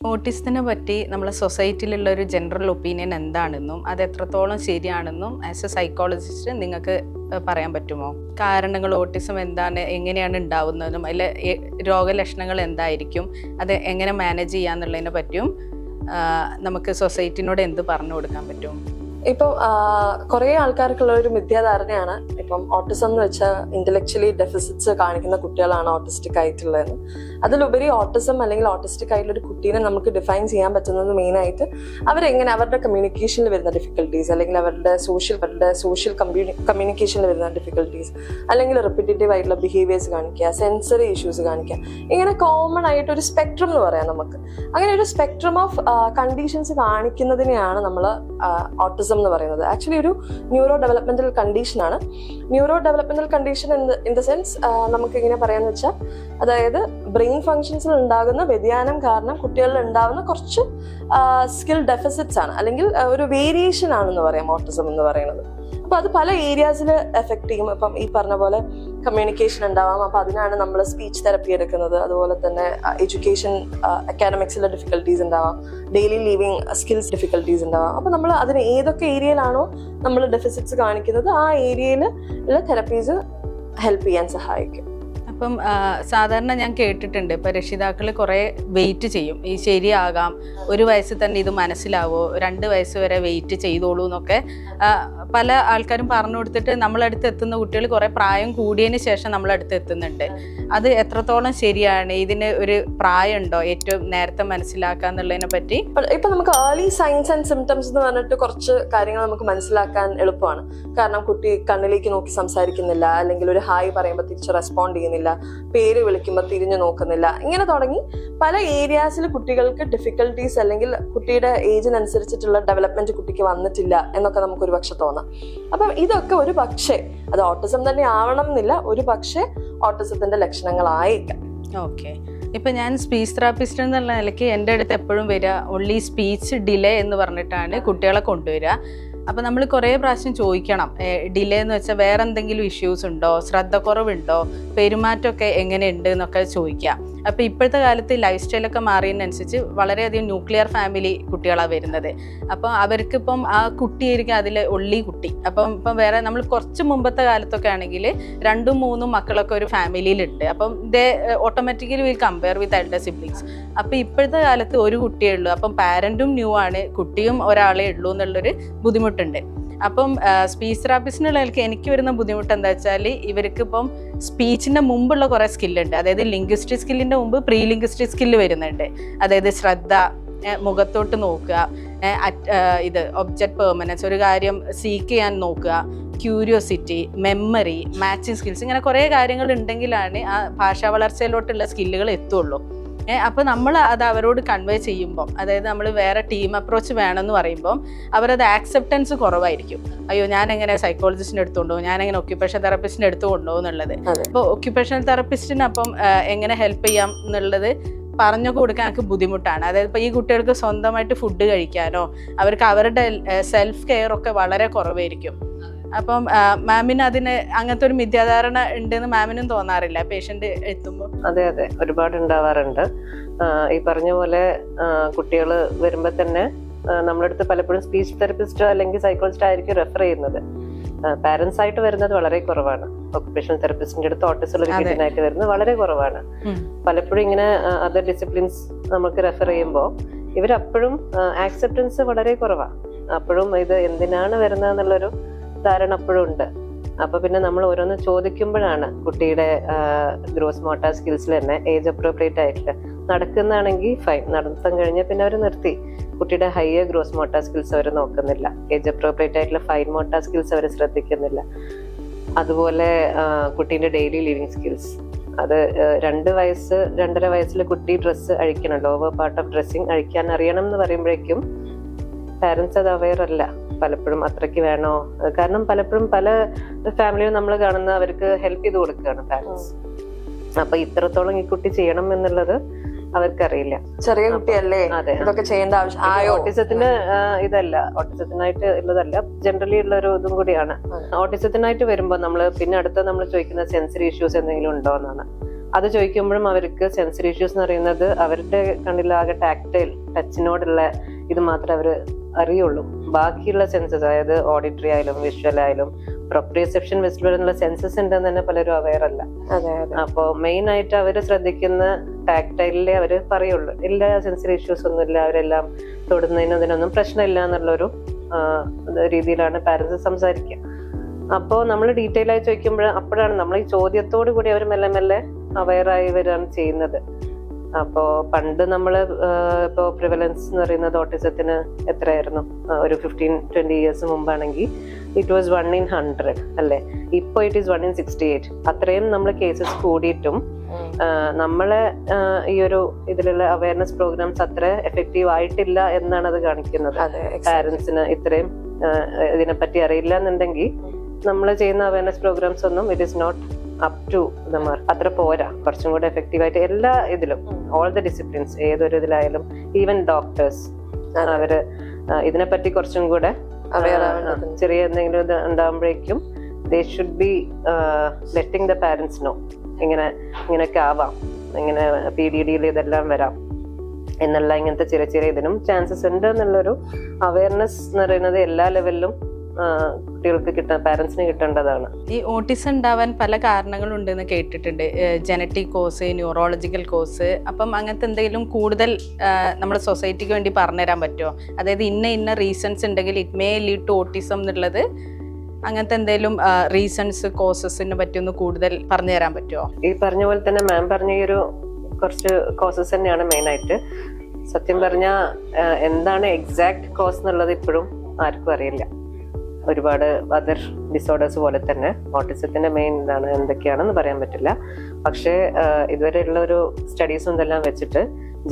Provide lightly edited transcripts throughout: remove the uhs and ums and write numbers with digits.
ഓട്ടിസത്തിനെ പറ്റി നമ്മളെ സൊസൈറ്റിയിലുള്ള ഒരു ജനറൽ ഒപ്പീനിയൻ എന്താണെന്നും അത് എത്രത്തോളം ശരിയാണെന്നും ആസ് എ സൈക്കോളജിസ്റ്റ് നിങ്ങൾക്ക് പറയാൻ പറ്റുമോ? കാരണങ്ങൾ, ഓട്ടിസം എന്താണ്, എങ്ങനെയാണ് ഉണ്ടാവുന്നതും അതിലെ രോഗലക്ഷണങ്ങൾ എന്തായിരിക്കും, അത് എങ്ങനെ മാനേജ് ചെയ്യാന്നുള്ളതിനെ പറ്റിയും നമുക്ക് സൊസൈറ്റിനോട് എന്ത് പറഞ്ഞു കൊടുക്കാൻ പറ്റും? ഇപ്പം കുറെ ആൾക്കാർക്കുള്ള ഒരു മിഥ്യാധാരണയാണ് ഇപ്പം ഓട്ടിസം എന്ന് വെച്ചാൽ ഇന്റലക്ച്വലി ഡെഫിസിറ്റ്സ് കാണിക്കുന്ന കുട്ടികളാണ് ഓട്ടിസ്റ്റിക് ആയിട്ടുള്ളതെന്ന്. അതിലുപരി ഓട്ടിസം അല്ലെങ്കിൽ ഓട്ടിസ്റ്റിക് ആയിട്ടുള്ള ഒരു കുട്ടീനെ നമുക്ക് ഡിഫൈൻ ചെയ്യാൻ പറ്റുന്നത് മെയിനായിട്ട് അവരെങ്ങനെ അവരുടെ കമ്മ്യൂണിക്കേഷനിൽ വരുന്ന ഡിഫിക്കൽട്ടീസ്, അല്ലെങ്കിൽ അവരുടെ സോഷ്യൽ കമ്മ്യൂണിക്കേഷനിൽ വരുന്ന ഡിഫിക്കൽട്ടീസ്, അല്ലെങ്കിൽ റിപ്പീറ്റേറ്റീവ് ആയിട്ടുള്ള ബിഹേവിയേഴ്സ് കാണിക്കുക, സെൻസറി ഇഷ്യൂസ് കാണിക്കുക, ഇങ്ങനെ കോമൺ ആയിട്ട് ഒരു സ്പെക്ട്രം എന്ന് പറയാം നമുക്ക്. അങ്ങനെ ഒരു സ്പെക്ട്രം ഓഫ് കണ്ടീഷൻസ് കാണിക്കുന്നതിനെയാണ് നമ്മൾ ഓട്ടിസം എന്ന് പറയുന്നത്. ആക്ച്വലി ഒരു ന്യൂറോ ഡെവലപ്മെന്റൽ കണ്ടീഷനാണ്. Neuro developmental condition in the sense നമുക്ക് എങ്ങനെ പറയാന്ന് വെച്ചാൽ, അതായത് ബ്രെയിൻ ഫങ്ഷൻസിൽ ഉണ്ടാകുന്ന വ്യതിയാനം കാരണം കുട്ടികളിൽ ഉണ്ടാകുന്ന കുറച്ച് സ്കിൽ ഡെഫിസിറ്റ്സ് ആണ്, അല്ലെങ്കിൽ ഒരു വേരിയേഷൻ ആണെന്ന് പറയാം ഓട്ടിസം എന്ന് പറയുന്നത്. അപ്പൊ അത് പല ഏരിയാസിൽ എഫക്ട് ചെയ്യും. ഇപ്പം ഈ പറഞ്ഞ പോലെ കമ്മ്യൂണിക്കേഷൻ ഉണ്ടാവാം, അപ്പൊ അതിനാണ് നമ്മൾ സ്പീച്ച് തെറപ്പി എടുക്കുന്നത്. അതുപോലെ തന്നെ എഡ്യൂക്കേഷൻ, അക്കാഡമിക്സിലെ ഡിഫിക്കൽട്ടീസ് ഉണ്ടാവാം, ഡെയിലി ലിവിങ് സ്കിൽസ് ഡിഫിക്കൽട്ടീസ് ഉണ്ടാവാം. അപ്പൊ നമ്മൾ അതിന് ഏതൊക്കെ ഏരിയയിലാണോ നമ്മൾ ഡെഫിസിറ്റ്സ് കാണിക്കുന്നത് ആ ഏരിയയിൽ ഉള്ള തെറപ്പീസ് ഹെൽപ്പ് ചെയ്യാൻ സഹായിക്കും. അപ്പം സാധാരണ ഞാൻ കേട്ടിട്ടുണ്ട്, ഇപ്പം രക്ഷിതാക്കൾ കുറേ വെയിറ്റ് ചെയ്യും, ഈ ശരിയാകാം, 1 വയസ്സിൽ തന്നെ ഇത് മനസ്സിലാവോ, 2 വയസ്സ് വരെ വെയിറ്റ് ചെയ്തോളൂ എന്നൊക്കെ പല ആൾക്കാരും പറഞ്ഞു കൊടുത്തിട്ട് നമ്മളടുത്ത് എത്തുന്ന കുട്ടികൾ കുറേ പ്രായം കൂടിയതിന് ശേഷം നമ്മളടുത്ത് എത്തുന്നുണ്ട്. അത് എത്രത്തോളം ശരിയാണ്? ഇതിന് ഒരു പ്രായമുണ്ടോ ഏറ്റവും നേരത്തെ മനസ്സിലാക്കുക എന്നുള്ളതിനെ പറ്റി? ഇപ്പൊ നമുക്ക് ഏർലി സൈൻസ് ആൻഡ് സിംറ്റംസ് എന്ന് പറഞ്ഞിട്ട് കുറച്ച് കാര്യങ്ങൾ നമുക്ക് മനസ്സിലാക്കാൻ എളുപ്പമാണ്. കാരണം കുട്ടി കണ്ണിലേക്ക് നോക്കി സംസാരിക്കുന്നില്ല, അല്ലെങ്കിൽ ഒരു ഹായ് പറയുമ്പോൾ തിരിച്ച് റെസ്പോണ്ട് ചെയ്യുന്നില്ല, പേര് വിളിക്കുമ്പോൾ തിരിഞ്ഞു നോക്കുന്നില്ല, ഇങ്ങനെ തുടങ്ങി പല ഏരിയാസിൽ കുട്ടികൾക്ക് ഡിഫിക്കൽട്ടീസ്, അല്ലെങ്കിൽ കുട്ടിയുടെ ഏജിനനുസരിച്ചിട്ടുള്ള ഡെവലപ്മെന്റ് കുട്ടിക്ക് വന്നിട്ടില്ല എന്നൊക്കെ നമുക്കൊരു പക്ഷെ തോന്നാം. അപ്പം ഇതൊക്കെ ഒരു പക്ഷേ അത് ഓട്ടിസം തന്നെ ആവണം എന്നില്ല, ഒരു പക്ഷേ ഓട്ടിസത്തിന്റെ ലക്ഷണങ്ങളായേക്കാം. ഓക്കെ. ഇപ്പം ഞാൻ സ്പീച്ച് തെറാപ്പിസ്റ്റ് എന്നുള്ള നിലയ്ക്ക് എൻ്റെ അടുത്ത് എപ്പോഴും വരിക ഓൺലി സ്പീച്ച് ഡിലേ എന്ന് പറഞ്ഞിട്ടാണ് കുട്ടികളെ കൊണ്ടുവരിക. അപ്പം നമ്മൾ കുറേ പ്രാവശ്യം ചോദിക്കണം, ഡിലേ എന്ന് വെച്ചാൽ വേറെ എന്തെങ്കിലും ഇഷ്യൂസ് ഉണ്ടോ, ശ്രദ്ധക്കുറവുണ്ടോ, പെരുമാറ്റമൊക്കെ എങ്ങനെയുണ്ട് എന്നൊക്കെ ചോദിക്കാം. അപ്പോൾ ഇപ്പോഴത്തെ കാലത്ത് ലൈഫ് സ്റ്റൈലൊക്കെ മാറിയതിനനുസരിച്ച് വളരെയധികം ന്യൂക്ലിയർ ഫാമിലി കുട്ടികളാണ് വരുന്നത്. അപ്പോൾ അവർക്കിപ്പം ആ കുട്ടിയായിരിക്കും അതിൽ ഒള്ളി കുട്ടി. ഇപ്പം വേറെ നമ്മൾ കുറച്ച് മുമ്പത്തെ കാലത്തൊക്കെ ആണെങ്കിൽ 2 3 മക്കളൊക്കെ ഒരു ഫാമിലിയിലുണ്ട്. അപ്പം they automatically will compare with elder siblings. അപ്പോൾ ഇപ്പോഴത്തെ കാലത്ത് ഒരു കുട്ടിയേ ഉള്ളൂ, അപ്പം പാരൻറ്റും ന്യൂ ആണ്, കുട്ടിയും ഒരാളേ ഉള്ളൂ എന്നുള്ളൊരു ബുദ്ധിമുട്ടുണ്ട്. അപ്പം സ്പീച്ച് തെറാപ്പിസ്റ്റിനുള്ള എനിക്ക് വരുന്ന ബുദ്ധിമുട്ട് എന്താ വെച്ചാൽ, ഇവർക്ക് ഇപ്പം സ്പീച്ചിൻ്റെ മുമ്പുള്ള കുറേ സ്കില്ലുണ്ട്. അതായത് ലിംഗ്വിസ്റ്റിക് സ്കില്ലിൻ്റെ മുമ്പ് പ്രീ ലിംഗ്വിസ്റ്റിക് സ്കില്ല് വരുന്നുണ്ട്. അതായത് ശ്രദ്ധ, മുഖത്തോട്ട് നോക്കുക, ഇത് ഒബ്ജക്റ്റ് പെർമനൻസ്, ഒരു കാര്യം സീക്ക് ചെയ്യാൻ നോക്കുക, ക്യൂരിയോസിറ്റി, മെമ്മറി, മാച്ചിങ് സ്കിൽസ്, ഇങ്ങനെ കുറേ കാര്യങ്ങൾ ഉണ്ടെങ്കിലാണ് ആ ഭാഷാ വളർച്ചയിലോട്ടുള്ള സ്കില്ലുകൾ എത്തുള്ളൂ. അപ്പോൾ നമ്മൾ അത് അവരോട് കൺവേ ചെയ്യുമ്പം, അതായത് നമ്മൾ വേറെ ടീം അപ്രോച്ച് വേണമെന്ന് പറയുമ്പം അവരത് ആക്സെപ്റ്റൻസ് കുറവായിരിക്കും. അയ്യോ ഞാൻ എങ്ങനെ സൈക്കോളജിസ്റ്റിൻ്റെ അടുത്തുകൊണ്ടോ, ഞാൻ എങ്ങനെ ഒക്യുപ്പേഷൻ തെറാപ്പിസ്റ്റിൻ്റെ അടുത്തുകൊണ്ടോ എന്നുള്ളത്. അപ്പോൾ ഒക്യുപ്പേഷൻ തെറാപ്പിസ്റ്റിനപ്പം എങ്ങനെ ഹെൽപ്പ് ചെയ്യാം എന്നുള്ളത് പറഞ്ഞു കൊടുക്കാൻ എനിക്ക് ബുദ്ധിമുട്ടാണ്. അതായത് ഇപ്പോൾ ഈ കുട്ടികൾക്ക് സ്വന്തമായിട്ട് ഫുഡ് കഴിക്കാനോ അവർക്ക് അവരുടെ സെൽഫ് കെയർ ഒക്കെ വളരെ കുറവായിരിക്കും. അപ്പം മാമിന് അതിന് അങ്ങനത്തെ ഒരു മിഥ്യാധാരണ ഉണ്ടെന്ന് മാമിനും തോന്നാറില്ല പേഷ്യന്റ് എത്തുമ്പോൾ? അതെ, ഒരുപാട് ഉണ്ടാവാറുണ്ട്. ഈ പറഞ്ഞ പോലെ കുട്ടികൾ വരുമ്പോൾ തന്നെ നമ്മുടെ അടുത്ത് പലപ്പോഴും സ്പീച്ച് തെറപ്പിസ്റ്റോ അല്ലെങ്കിൽ സൈക്കോളജിസ്റ്റോ ആയിരിക്കും റെഫർ ചെയ്യുന്നത്. പാരന്റ്സ് ആയിട്ട് വരുന്നത് വളരെ കുറവാണ്. ഒക്യുപേഷണൽ തെറപ്പിസ്റ്റിന്റെ അടുത്ത് ഓട്ടിസം ഉള്ള കിഡിനായിട്ട് വരുന്നത് വളരെ കുറവാണ്. പലപ്പോഴും ഇങ്ങനെ അതർ ഡിസിപ്ലിൻസ് നമുക്ക് റെഫർ ചെയ്യുമ്പോൾ ഇവരപ്പോഴും ആക്സെപ്റ്റൻസ് വളരെ കുറവാണ്. അപ്പോഴും ഇത് എന്തിനാണ് വരുന്നത് എന്നുള്ളൊരു ധാരണ അപ്പോഴും ഉണ്ട്. അപ്പൊ പിന്നെ നമ്മൾ ഓരോന്ന് ചോദിക്കുമ്പോഴാണ് കുട്ടിയുടെ ഗ്രോസ് മോട്ടോർ സ്കിൽസിൽ തന്നെ ഏജ് അപ്രോപ്രിയേറ്റ് ആയിട്ട് നടക്കുന്നതാണെങ്കിൽ ഫൈൻ, നടത്തം കഴിഞ്ഞാൽ പിന്നെ അവർ നിർത്തി. കുട്ടിയുടെ ഹയർ ഗ്രോസ് മോട്ടോർ സ്കിൽസ് അവർ നോക്കുന്നില്ല, ഏജ് അപ്രോപ്രിയേറ്റ് ആയിട്ടുള്ള ഫൈൻ മോട്ടോർ സ്കിൽസ് അവർ ശ്രദ്ധിക്കുന്നില്ല. അതുപോലെ കുട്ടീൻ്റെ ഡെയിലി ലിവിങ് സ്കിൽസ്, അത് 2 വയസ്സ് 2.5 വയസ്സിൽ കുട്ടി ഡ്രസ്സ് അഴിക്കണം, ലോവർ പാർട്ട് ഓഫ് ഡ്രസ്സിങ് അഴിക്കാൻ അറിയണം എന്ന് പറയുമ്പോഴേക്കും പാരൻസ് അത് അവെയർ അല്ല. പലപ്പോഴും അത്രയ്ക്ക് വേണോ, കാരണം പലപ്പോഴും പല ഫാമിലിയും നമ്മൾ കാണുന്ന അവർക്ക് ഹെൽപ്പ് ചെയ്ത് കൊടുക്കുകയാണ് പാരൻസ്. അപ്പൊ ഇത്രത്തോളം ഈ കുട്ടി ചെയ്യണം എന്നുള്ളത് അവർക്കറിയില്ല. ചെറിയ കുട്ടിയല്ലേ, ഇതൊക്കെ ചെയ്യേണ്ട ആവശ്യം. ഓട്ടിസത്തിന് ഇതല്ല, ഓട്ടിസത്തിനായിട്ട് ഉള്ളതല്ല, ജനറലി ഉള്ള ഒരു ഇതും കൂടിയാണ്. ഓട്ടിസത്തിനായിട്ട് വരുമ്പോൾ നമ്മൾ പിന്നെ അടുത്ത നമ്മൾ ചോദിക്കുന്ന സെൻസറി ഇഷ്യൂസ് എന്തെങ്കിലും ഉണ്ടോ എന്നാണ്. അത് ചോദിക്കുമ്പോഴും അവർക്ക് സെൻസറി ഇഷ്യൂസ് എന്ന് പറയുന്നത് അവരുടെ കണ്ണിലാകെ ടാക്ടൈൽ ടച്ചിനോടുള്ള ഇത് മാത്രമേ അവർ അറിയുള്ളൂ. ബാക്കിയുള്ള സെൻസസ്, അതായത് ഓഡിറ്ററി ആയാലും വിഷ്വൽ ആയാലും പ്രൊപ്രിയസെപ്ഷൻ വെസ്റ്റിബിൾ എന്നുള്ള സെൻസസ് ഉണ്ടെന്ന് തന്നെ പലരും അവെയർ അല്ല. അപ്പോ മെയിൻ ആയിട്ട് അവര് ശ്രദ്ധിക്കുന്ന ടാക്ടൈലിലെ അവര് പറയുള്ളൂ. എല്ലാ സെൻസറി ഇഷ്യൂസ് ഒന്നും ഇല്ല, അവരെല്ലാം തൊടുന്നതിനും ഇതിനൊന്നും പ്രശ്നമില്ല എന്നുള്ളൊരു രീതിയിലാണ് പാരന്റ്സ് സംസാരിക്കുക. അപ്പോൾ നമ്മൾ ഡീറ്റെയിൽ ആയി ചോദിക്കുമ്പോൾ അപ്പോഴാണ് നമ്മൾ ഈ ചോദ്യത്തോടു കൂടി അവർ മെല്ലെ മെല്ലെ അവെയറായി വരികയാണ് ചെയ്യുന്നത്. അപ്പോ പണ്ട് നമ്മള് ഇപ്പോ പ്രിവലൻസ് എന്ന് പറയുന്നത് ഓട്ടിസത്തിന് എത്രയായിരുന്നു? ഒരു 15-20 ഇയേഴ്സ് മുമ്പാണെങ്കിൽ ഇറ്റ് വാസ് 1 in 100 അല്ലെ? ഇപ്പൊ ഇറ്റ് ഈസ് 1 in 68. അത്രയും നമ്മൾ കേസസ് കൂടിയിട്ടും നമ്മളെ ഈ ഒരു ഇതിലുള്ള അവയർനെസ് പ്രോഗ്രാംസ് അത്ര എഫക്റ്റീവ് ആയിട്ടില്ല എന്നാണ് അത് കാണിക്കുന്നത്. പാരന്റ്സിന് ഇത്രയും ഇതിനെപ്പറ്റി അറിയില്ല എന്നുണ്ടെങ്കിൽ നമ്മൾ ചെയ്യുന്ന അവയർനെസ് പ്രോഗ്രാംസ് ഒന്നും it is not up to the mark, അത്ര പോരാ. കുറച്ചും കൂടെ എഫക്റ്റീവ് ആയിട്ട് എല്ലാ ഇതിലും, ഓൾ ദ ഡിസിപ്ലിൻസ്, ഏതൊരു ഇതിലായാലും ഈവൻ ഡോക്ടേഴ്സ് അവര് ഇതിനെപ്പറ്റി കുറച്ചും കൂടെ ചെറിയ എന്തെങ്കിലും ഇത് ഉണ്ടാകുമ്പോഴേക്കും they should be letting the parents know ഇങ്ങനെയൊക്കെ ആവാം, ഇങ്ങനെ PDD-യിൽ ഇതെല്ലാം വരാം എന്നുള്ള ഇങ്ങനത്തെ ചെറിയ ചെറിയ ഇതിനും ചാൻസസ് ഉണ്ട് എന്നുള്ളൊരു അവയർനെസ് എന്ന് പറയുന്നത് എല്ലാ ലെവലിലും കുട്ടികൾക്ക് പാരന്റ്സിന് കിട്ടേണ്ടതാണ്. ഈ ഓട്ടിസം ഉണ്ടാവാൻ പല കാരണങ്ങളുണ്ടെന്ന് കേട്ടിട്ടുണ്ട്. Genetic cause, neurological cause. അപ്പം അങ്ങനത്തെ എന്തെങ്കിലും കൂടുതൽ നമ്മുടെ സൊസൈറ്റിക്ക് വേണ്ടി പറഞ്ഞുതരാൻ പറ്റുമോ? അതായത് ഇന്ന റീസൺസ് ഉണ്ടെങ്കിൽ it may lead to autism എന്നുള്ളത്, അങ്ങനത്തെ എന്തെങ്കിലും റീസൺസ്, കോസസിനെ പറ്റി ഒന്ന് കൂടുതൽ പറഞ്ഞു തരാൻ പറ്റുമോ? ഈ പറഞ്ഞ പോലെ തന്നെ മാം പറഞ്ഞ ഈ ഒരു കുറച്ച് കോസസ് തന്നെയാണ് മെയിൻ ആയിട്ട്. സത്യം പറഞ്ഞാൽ എന്താണ് എക്സാക്ട് കോസ് എന്നുള്ളത് ഇപ്പോഴും ആർക്കും അറിയില്ല. ഒരുപാട് അതർ ഡിസോർഡേഴ്സ് പോലെ തന്നെ ഓട്ടിസത്തിന്റെ മെയിൻ ഇതാണ് എന്തൊക്കെയാണെന്ന് പറയാൻ പറ്റില്ല. പക്ഷേ ഇതുവരെയുള്ള ഒരു സ്റ്റഡീസും ഇതെല്ലാം വെച്ചിട്ട്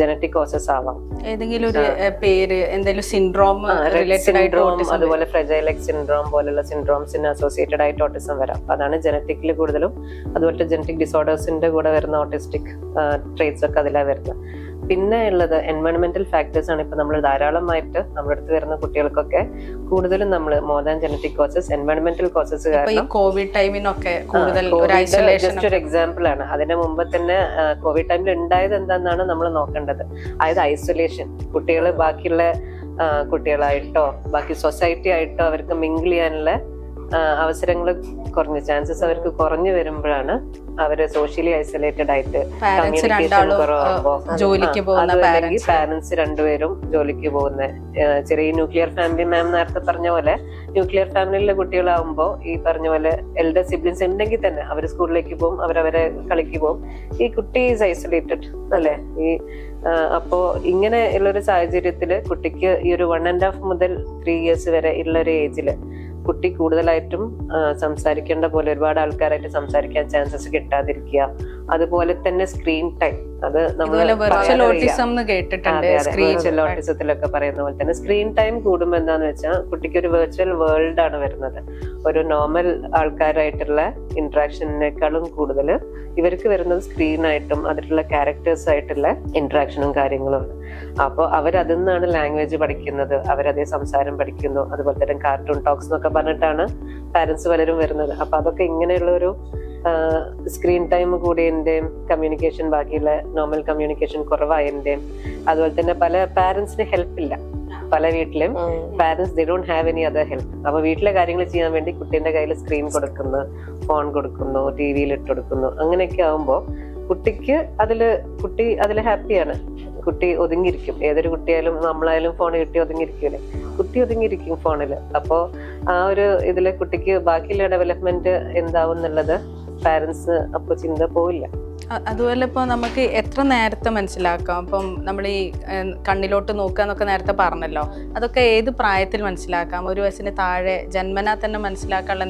ജനറ്റിക് കോസസ് ആവാം. ഏതെങ്കിലും ഒരു പേര്, എന്തെങ്കിലും സിൻഡ്രോം റിലേറ്റഡ് ആയിട്ട്, അതുപോലെ ഫ്രജൈൽ എക്സ് സിൻഡ്രോം പോലുള്ള സിൻഡ്രോംസിന് അസോസിയേറ്റഡ് ആയിട്ട് ഓട്ടിസം വരാം. അതാണ് ജനറ്റിക്കലി കൂടുതലും. അതുപോലെ ജനറ്റിക് ഡിസോർഡേഴ്സിന്റെ കൂടെ വരുന്ന ഓട്ടിസ്റ്റിക് ട്രേറ്റ്സ് ഒക്കെ അതിലാണ് വരുന്നത്. പിന്നെ ഉള്ളത് എൻവയോൺമെന്റൽ ഫാക്ടേഴ്സ് ആണ്. ഇപ്പൊ നമ്മൾ ധാരാളമായിട്ട് നമ്മുടെ അടുത്ത് വരുന്ന കുട്ടികൾക്കൊക്കെ കൂടുതലും നമ്മൾ മോർ ദാൻ ജനറ്റിക് കോസസ്, എൻവയോൺമെന്റൽ കോസസ് കാരണം കോവിഡ് ടൈമിനൊക്കെ കൂടുതൽ ജസ്റ്റ് ഒരു എക്സാമ്പിൾ ആണ്. അതിന്റെ മുമ്പ് തന്നെ കോവിഡ് ടൈമിൽ ഉണ്ടായത് എന്താണെന്നാണ് നമ്മൾ നോക്കേണ്ടത്. അതായത് ഐസൊലേഷൻ, കുട്ടികൾ ബാക്കിയുള്ള കുട്ടികളായിട്ടോ ബാക്കി സൊസൈറ്റി ആയിട്ടോ അവർക്ക് മിങ്കിൾ ചെയ്യാനുള്ള അവസരങ്ങൾ കുറഞ്ഞ ചാൻസസ് അവർക്ക് കുറഞ്ഞു വരുമ്പോഴാണ് അവര് സോഷ്യലി ഐസൊലേറ്റഡ് ആയിട്ട് കമ്മ്യൂണിക്കേഷൻ കുറവാകുമ്പോ, അതുമല്ലെങ്കിൽ പാരന്റ്സ് രണ്ടുപേരും ജോലിക്ക് പോകുന്ന ചെറിയ ന്യൂക്ലിയർ ഫാമിലി, മാം നേരത്തെ പറഞ്ഞ പോലെ ന്യൂക്ലിയർ ഫാമിലിയിലെ കുട്ടികളാവുമ്പോ ഈ പറഞ്ഞ പോലെ എൽഡർ സിബ്ലിങ്സ് ഉണ്ടെങ്കിൽ തന്നെ അവർ സ്കൂളിലേക്ക് പോകും, അവരവരെ കളിക്ക് പോകും. ഈ കുട്ടി ഈസ് ഐസൊലേറ്റഡ് അല്ലെ? അപ്പോ ഇങ്ങനെ ഉള്ളൊരു സാഹചര്യത്തില് കുട്ടിക്ക് ഈ ഒരു 1.5 മുതൽ 3 ഇയേഴ്സ് വരെ ഉള്ളൊരു ഏജില് കുട്ടി കൂടുതലായിട്ടും സംസാരിക്കേണ്ട പോലെ ഒരുപാട് ആൾക്കാരായിട്ട് സംസാരിക്കാൻ ചാൻസസ് കിട്ടാതിരിക്കുക. അതുപോലെ തന്നെ സ്ക്രീൻ ടൈം, അത് നമ്മൾ വെർച്വൽ ഓട്ടിസത്തിലൊക്കെ പറയുന്ന പോലെ തന്നെ സ്ക്രീൻ ടൈം കൂടുമ്പോൾ എന്താന്ന് വെച്ചാൽ കുട്ടിക്ക് ഒരു വെർച്വൽ വേൾഡ് ആണ് വരുന്നത്. ഒരു നോർമൽ ആൾക്കാരായിട്ടുള്ള ഇന്ററാക്ഷനേക്കാളും കൂടുതൽ ഇവർക്ക് വരുന്നത് സ്ക്രീനായിട്ടും അതിലുള്ള ക്യാരക്ടേഴ്സ് ആയിട്ടുള്ള ഇന്ററാക്ഷനും കാര്യങ്ങളുമാണ്. അപ്പോൾ അവരതിൽ നിന്നാണ് ലാംഗ്വേജ് പഠിക്കുന്നത്, അവരതേ സംസാരം പഠിക്കുന്നു. അതുപോലെ തന്നെ കാർട്ടൂൺ ടോക്സ് എന്നൊക്കെ പറഞ്ഞിട്ടാണ് പാരന്റ്സ് പലരും വരുന്നത്. അപ്പൊ അതൊക്കെ ഇങ്ങനെയുള്ള ഒരു സ്ക്രീൻ ടൈം കൂടിയതിന്റെയും കമ്മ്യൂണിക്കേഷൻ, ബാക്കിയുള്ള നോർമൽ കമ്മ്യൂണിക്കേഷൻ കുറവായതിന്റെയും, അതുപോലെ തന്നെ പല പാരന്റ്സിന് ഹെൽപ്പില്ല. പല വീട്ടിലും parents they don't have any other help. അപ്പൊ വീട്ടിലെ കാര്യങ്ങൾ ചെയ്യാൻ വേണ്ടി കുട്ടീന്റെ കയ്യിൽ സ്ക്രീൻ കൊടുക്കുന്നു, ഫോൺ കൊടുക്കുന്നു, TV-യിൽ ഇട്ട് കൊടുക്കുന്നു. അങ്ങനെയൊക്കെ ആവുമ്പോ കുട്ടി അതില് ഹാപ്പിയാണ്. കുട്ടി ഒതുങ്ങിയിരിക്കും. ഏതൊരു കുട്ടിയായാലും നമ്മളായാലും ഫോൺ കിട്ടി ഒതുങ്ങിയിരിക്കൂലേ? കുട്ടി ഒതുങ്ങിയിരിക്കും ഫോണില്. അപ്പോ ആ ഒരു ഇതില് കുട്ടിക്ക് ബാക്കിയുള്ള ഡെവലപ്മെന്റ് എന്താവും എന്നുള്ളത് പാരന്റ്സ് അപ്പൊ ചിന്ത പോവില്ല. അതുപോലെ ഇപ്പോൾ നമുക്ക് എത്ര നേരത്തെ മനസ്സിലാക്കാം? അപ്പം നമ്മൾ ഈ കണ്ണിലോട്ട് നോക്കുക എന്നൊക്കെ നേരത്തെ പറഞ്ഞല്ലോ, അതൊക്കെ ഏത് പ്രായത്തിൽ മനസ്സിലാക്കാം? ഒരു വയസ്സിന് താഴെ ജന്മനാ തന്നെ മനസ്സിലാക്കാനുള്ള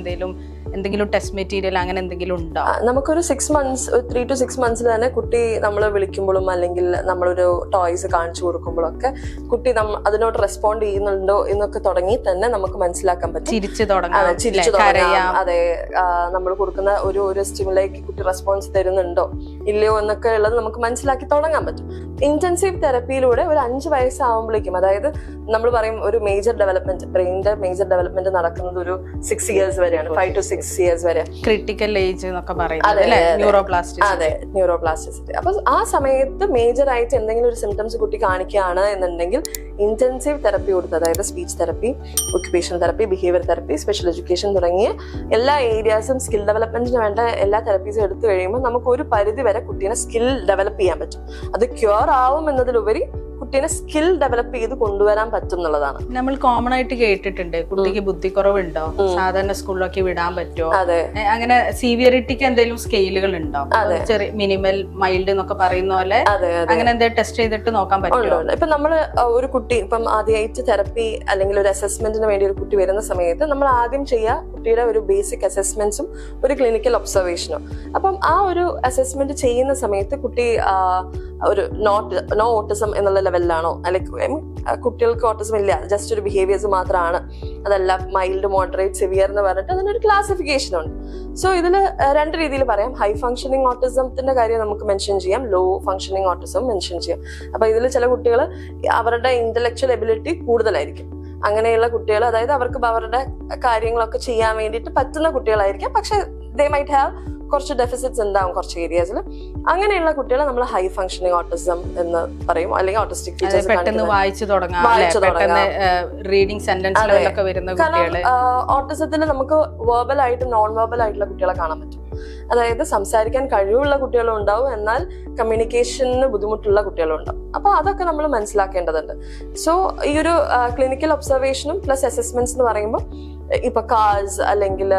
എന്തെങ്കിലും ടെസ്റ്റ് മെറ്റീരിയൽ അങ്ങനെ എന്തെങ്കിലും ഉണ്ടോ? നമുക്കൊരു 6 months, 3 to 6 months തന്നെ കുട്ടി നമ്മളെ വിളിക്കുമ്പോഴും അല്ലെങ്കിൽ നമ്മളൊരു ടോയ്സ് കാണിച്ചു കൊടുക്കുമ്പോഴൊക്കെ കുട്ടി അതിനോട് റെസ്പോണ്ട് ചെയ്യുന്നുണ്ടോ എന്നൊക്കെ തുടങ്ങി തന്നെ നമുക്ക് മനസ്സിലാക്കാൻ പറ്റും. ചിരിച്ചു തുടങ്ങാം. അതെ, നമ്മൾ കൊടുക്കുന്ന ഒരു സ്റ്റിമുലൈക്ക് കുട്ടി റെസ്പോൺസ് തരുന്നുണ്ടോ ഇല്ലയോ എന്നൊക്കെ ഉള്ളത് നമുക്ക് മനസ്സിലാക്കി തുടങ്ങാൻ പറ്റും. ഇന്റൻസീവ് തെറപ്പിയിലൂടെ ഒരു 5 വയസ്സാവുമ്പോഴേക്കും, അതായത് നമ്മൾ പറയും ഒരു മേജർ ഡെവലപ്മെന്റ്, ബ്രെയിനിന്റെ മേജർ ഡെവലപ്മെന്റ് നടക്കുന്നത് ഒരു 6 years വരെയാണ്, 5 to 6 years വരെ, ക്രിട്ടിക്കൽ ഏജ് എന്നൊക്കെ പറയുന്നത്, അതെ, ന്യൂറോപ്ലാസ്റ്റിസിറ്റി. അപ്പൊ ആ സമയത്ത് മേജർ ആയിട്ട് എന്തെങ്കിലും ഒരു സിംറ്റംസ് കുട്ടി കാണിക്കുകയാണ് എന്നുണ്ടെങ്കിൽ ഇന്റൻസീവ് തെറപ്പി കൊടുത്ത്, അതായത് speech therapy, occupation therapy, behaviour therapy, special education തുടങ്ങിയ എല്ലാ ഏരിയാസും സ്കിൽ ഡെവലപ്മെന്റിന് വേണ്ട എല്ലാ തെറപ്പീസും എടുത്തു കഴിയുമ്പോൾ നമുക്ക് ഒരു പരിധി വരെ കുട്ടീനെ സ്കിൽ ഡെവലപ്പ് ചെയ്യാൻ പറ്റും. അത് ക്യൂർ ആവും എന്നതിലുപരി കുട്ടീനെ സ്കിൽ ഡെവലപ്പ് ചെയ്ത് കൊണ്ടുവരാൻ പറ്റും എന്നുള്ളതാണ്. നമ്മൾ കോമൺ ആയിട്ട് കേട്ടിട്ടുണ്ട്, കുട്ടിക്ക് ബുദ്ധിക്കുറവുണ്ടോ, സാധാരണ സ്കൂളിലൊക്കെ വിടാൻ പറ്റുമോ, അങ്ങനെ സീവിയറിറ്റിക്ക് എന്തെങ്കിലും സ്കെയിലുകൾ ഉണ്ടോ, ചെറിയ മിനിമൽ മൈൽഡ് എന്നൊക്കെ പറയുന്ന പോലെ അങ്ങനെ എന്തെങ്കിലും ടെസ്റ്റ് ചെയ്തിട്ട് നോക്കാൻ പറ്റുമോ? ഇപ്പൊ നമ്മള് ഒരു കുട്ടി ഇപ്പം ആദ്യമായിട്ട് തെറപ്പി അല്ലെങ്കിൽ ഒരു അസസ്മെന്റിന് വേണ്ടി ഒരു കുട്ടി വരുന്ന സമയത്ത് നമ്മൾ ആദ്യം ചെയ്യുക കുട്ടിയുടെ ഒരു ബേസിക് അസസ്മെന്റ്സും ഒരു ക്ലിനിക്കൽ ഒബ്സർവേഷനും. അപ്പം ആ ഒരു അസസ്മെന്റ് ചെയ്യുന്ന സമയത്ത് കുട്ടി ഒരു നോ ഓട്ടിസം എന്നുള്ള ലെവലിലാണോ, അല്ലെങ്കിൽ കുട്ടികൾക്ക് ഓട്ടിസം ഇല്ല, ജസ്റ്റ് ഒരു ബിഹേവിയേഴ്സ് മാത്രമാണ്, അതല്ല മൈൽഡ്, മോഡറേറ്റ്, സിവിയർ എന്ന് പറഞ്ഞിട്ട് അതിനൊരു ക്ലാസിഫിക്കേഷൻ ഉണ്ട്. സോ ഇതിൽ 2 രീതിയിൽ പറയാം. ഹൈ ഫംഗ്ഷനിങ് ഓട്ടിസത്തിന്റെ കാര്യം നമുക്ക് മെൻഷൻ ചെയ്യാം, ലോ ഫംഗ്ഷനിങ് ഓട്ടിസം മെൻഷൻ ചെയ്യാം. അപ്പൊ ഇതിൽ ചില കുട്ടികൾ അവരുടെ ഇന്റലക്ച്വൽ എബിലിറ്റി കൂടുതലായിരിക്കും. അങ്ങനെയുള്ള കുട്ടികൾ, അതായത് അവർക്ക് അവരുടെ കാര്യങ്ങളൊക്കെ ചെയ്യാൻ വേണ്ടിയിട്ട് പറ്റുന്ന കുട്ടികളായിരിക്കാം, പക്ഷെ ദേ മൈറ്റ് ഹാവ് കുറച്ച് ഡെഫിസിറ്റ്സ് ഉണ്ടാവും കുറച്ച് ഏരിയാസിൽ. അങ്ങനെയുള്ള കുട്ടികളെ നമ്മൾ ഹൈ ഫംഗ്ഷനിങ് ഓട്ടിസം എന്ന് പറയും, അല്ലെങ്കിൽ ഓട്ടിസ്റ്റിക് ഫീച്ചേഴ്സ്. പെട്ടെന്ന് വായിച്ചു തുടങ്ങാം. കാരണം ഓട്ടിസത്തിൽ നമുക്ക് വെർബൽ ആയിട്ടും നോൺ വെർബൽ ആയിട്ടുള്ള കുട്ടികളെ കാണാൻ പറ്റും. അതായത് സംസാരിക്കാൻ കഴിവുള്ള കുട്ടികളും ഉണ്ടാവും, എന്നാൽ കമ്മ്യൂണിക്കേഷന് ബുദ്ധിമുട്ടുള്ള കുട്ടികളും ഉണ്ടാവും. അപ്പൊ അതൊക്കെ നമ്മൾ മനസ്സിലാക്കേണ്ടതുണ്ട്. സോ ഈ ഒരു ക്ലിനിക്കൽ ഒബ്സർവേഷനും പ്ലസ് അസസ്മെന്റ്സ് എന്ന് പറയുമ്പോൾ ഇപ്പൊ കാസ് അല്ലെങ്കിൽ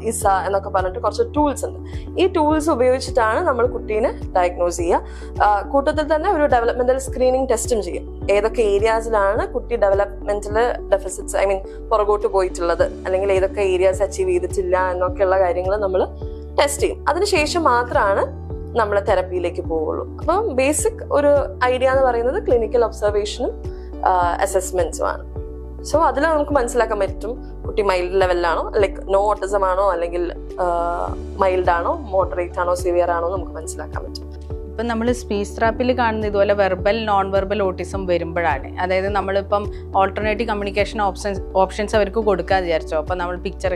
ഇസ എന്നൊക്കെ പറഞ്ഞിട്ട് കുറച്ച് ടൂൾസ് ഉണ്ട്. ഈ ടൂൾസ് ഉപയോഗിച്ചിട്ടാണ് നമ്മൾ കുട്ടീനെ ഡയഗ്നോസ് ചെയ്യുക. കൂട്ടത്തിൽ തന്നെ ഒരു ഡെവലപ്മെന്റൽ സ്ക്രീനിങ് ടെസ്റ്റും ചെയ്യും. ഏതൊക്കെ ഏരിയാസിലാണ് കുട്ടി ഡെവലപ്മെന്റൽ ഡെഫിസിറ്റ്സ്, ഐ മീൻ പുറകോട്ട് പോയിട്ടുള്ളത്, അല്ലെങ്കിൽ ഏതൊക്കെ ഏരിയാസ് അച്ചീവ് ചെയ്തിട്ടില്ല എന്നൊക്കെയുള്ള കാര്യങ്ങൾ നമ്മൾ ടെസ്റ്റ് ചെയ്യും. അതിനുശേഷം മാത്രമാണ് നമ്മൾ തെറപ്പിയിലേക്ക് പോവുള്ളൂ. അപ്പം ബേസിക് ഒരു ഐഡിയ എന്ന് പറയുന്നത് ക്ലിനിക്കൽ ഒബ്സർവേഷനും അസസ്മെന്റ്സും ആണ്. സോ അതിൽ നമുക്ക് മനസ്സിലാക്കാൻ പറ്റും കുട്ടി മൈൽഡ് ലെവലിലാണോ, ലൈക്ക് നോ ഓട്ടിസം ആണോ, അല്ലെങ്കിൽ മൈൽഡ് ആണോ, മോഡറേറ്റ് ആണോ, സിവിയർ ആണോ നമുക്ക് മനസ്സിലാക്കാൻ പറ്റും. ഇപ്പം നമ്മൾ സ്പീച്ച് തെറാപ്പിയിൽ കാണുന്ന ഇതുപോലെ വെർബൽ നോൺ വെർബൽ ഓട്ടിസം വരുമ്പോഴാണ്, അതായത് നമ്മളിപ്പം ഓൾട്ടർനേറ്റീവ് കമ്മ്യൂണിക്കേഷൻ ഓപ്ഷൻസ് അവർക്ക് കൊടുക്കാന്ന് വിചാരിച്ചോ, അപ്പം നമ്മൾ പിക്ചർ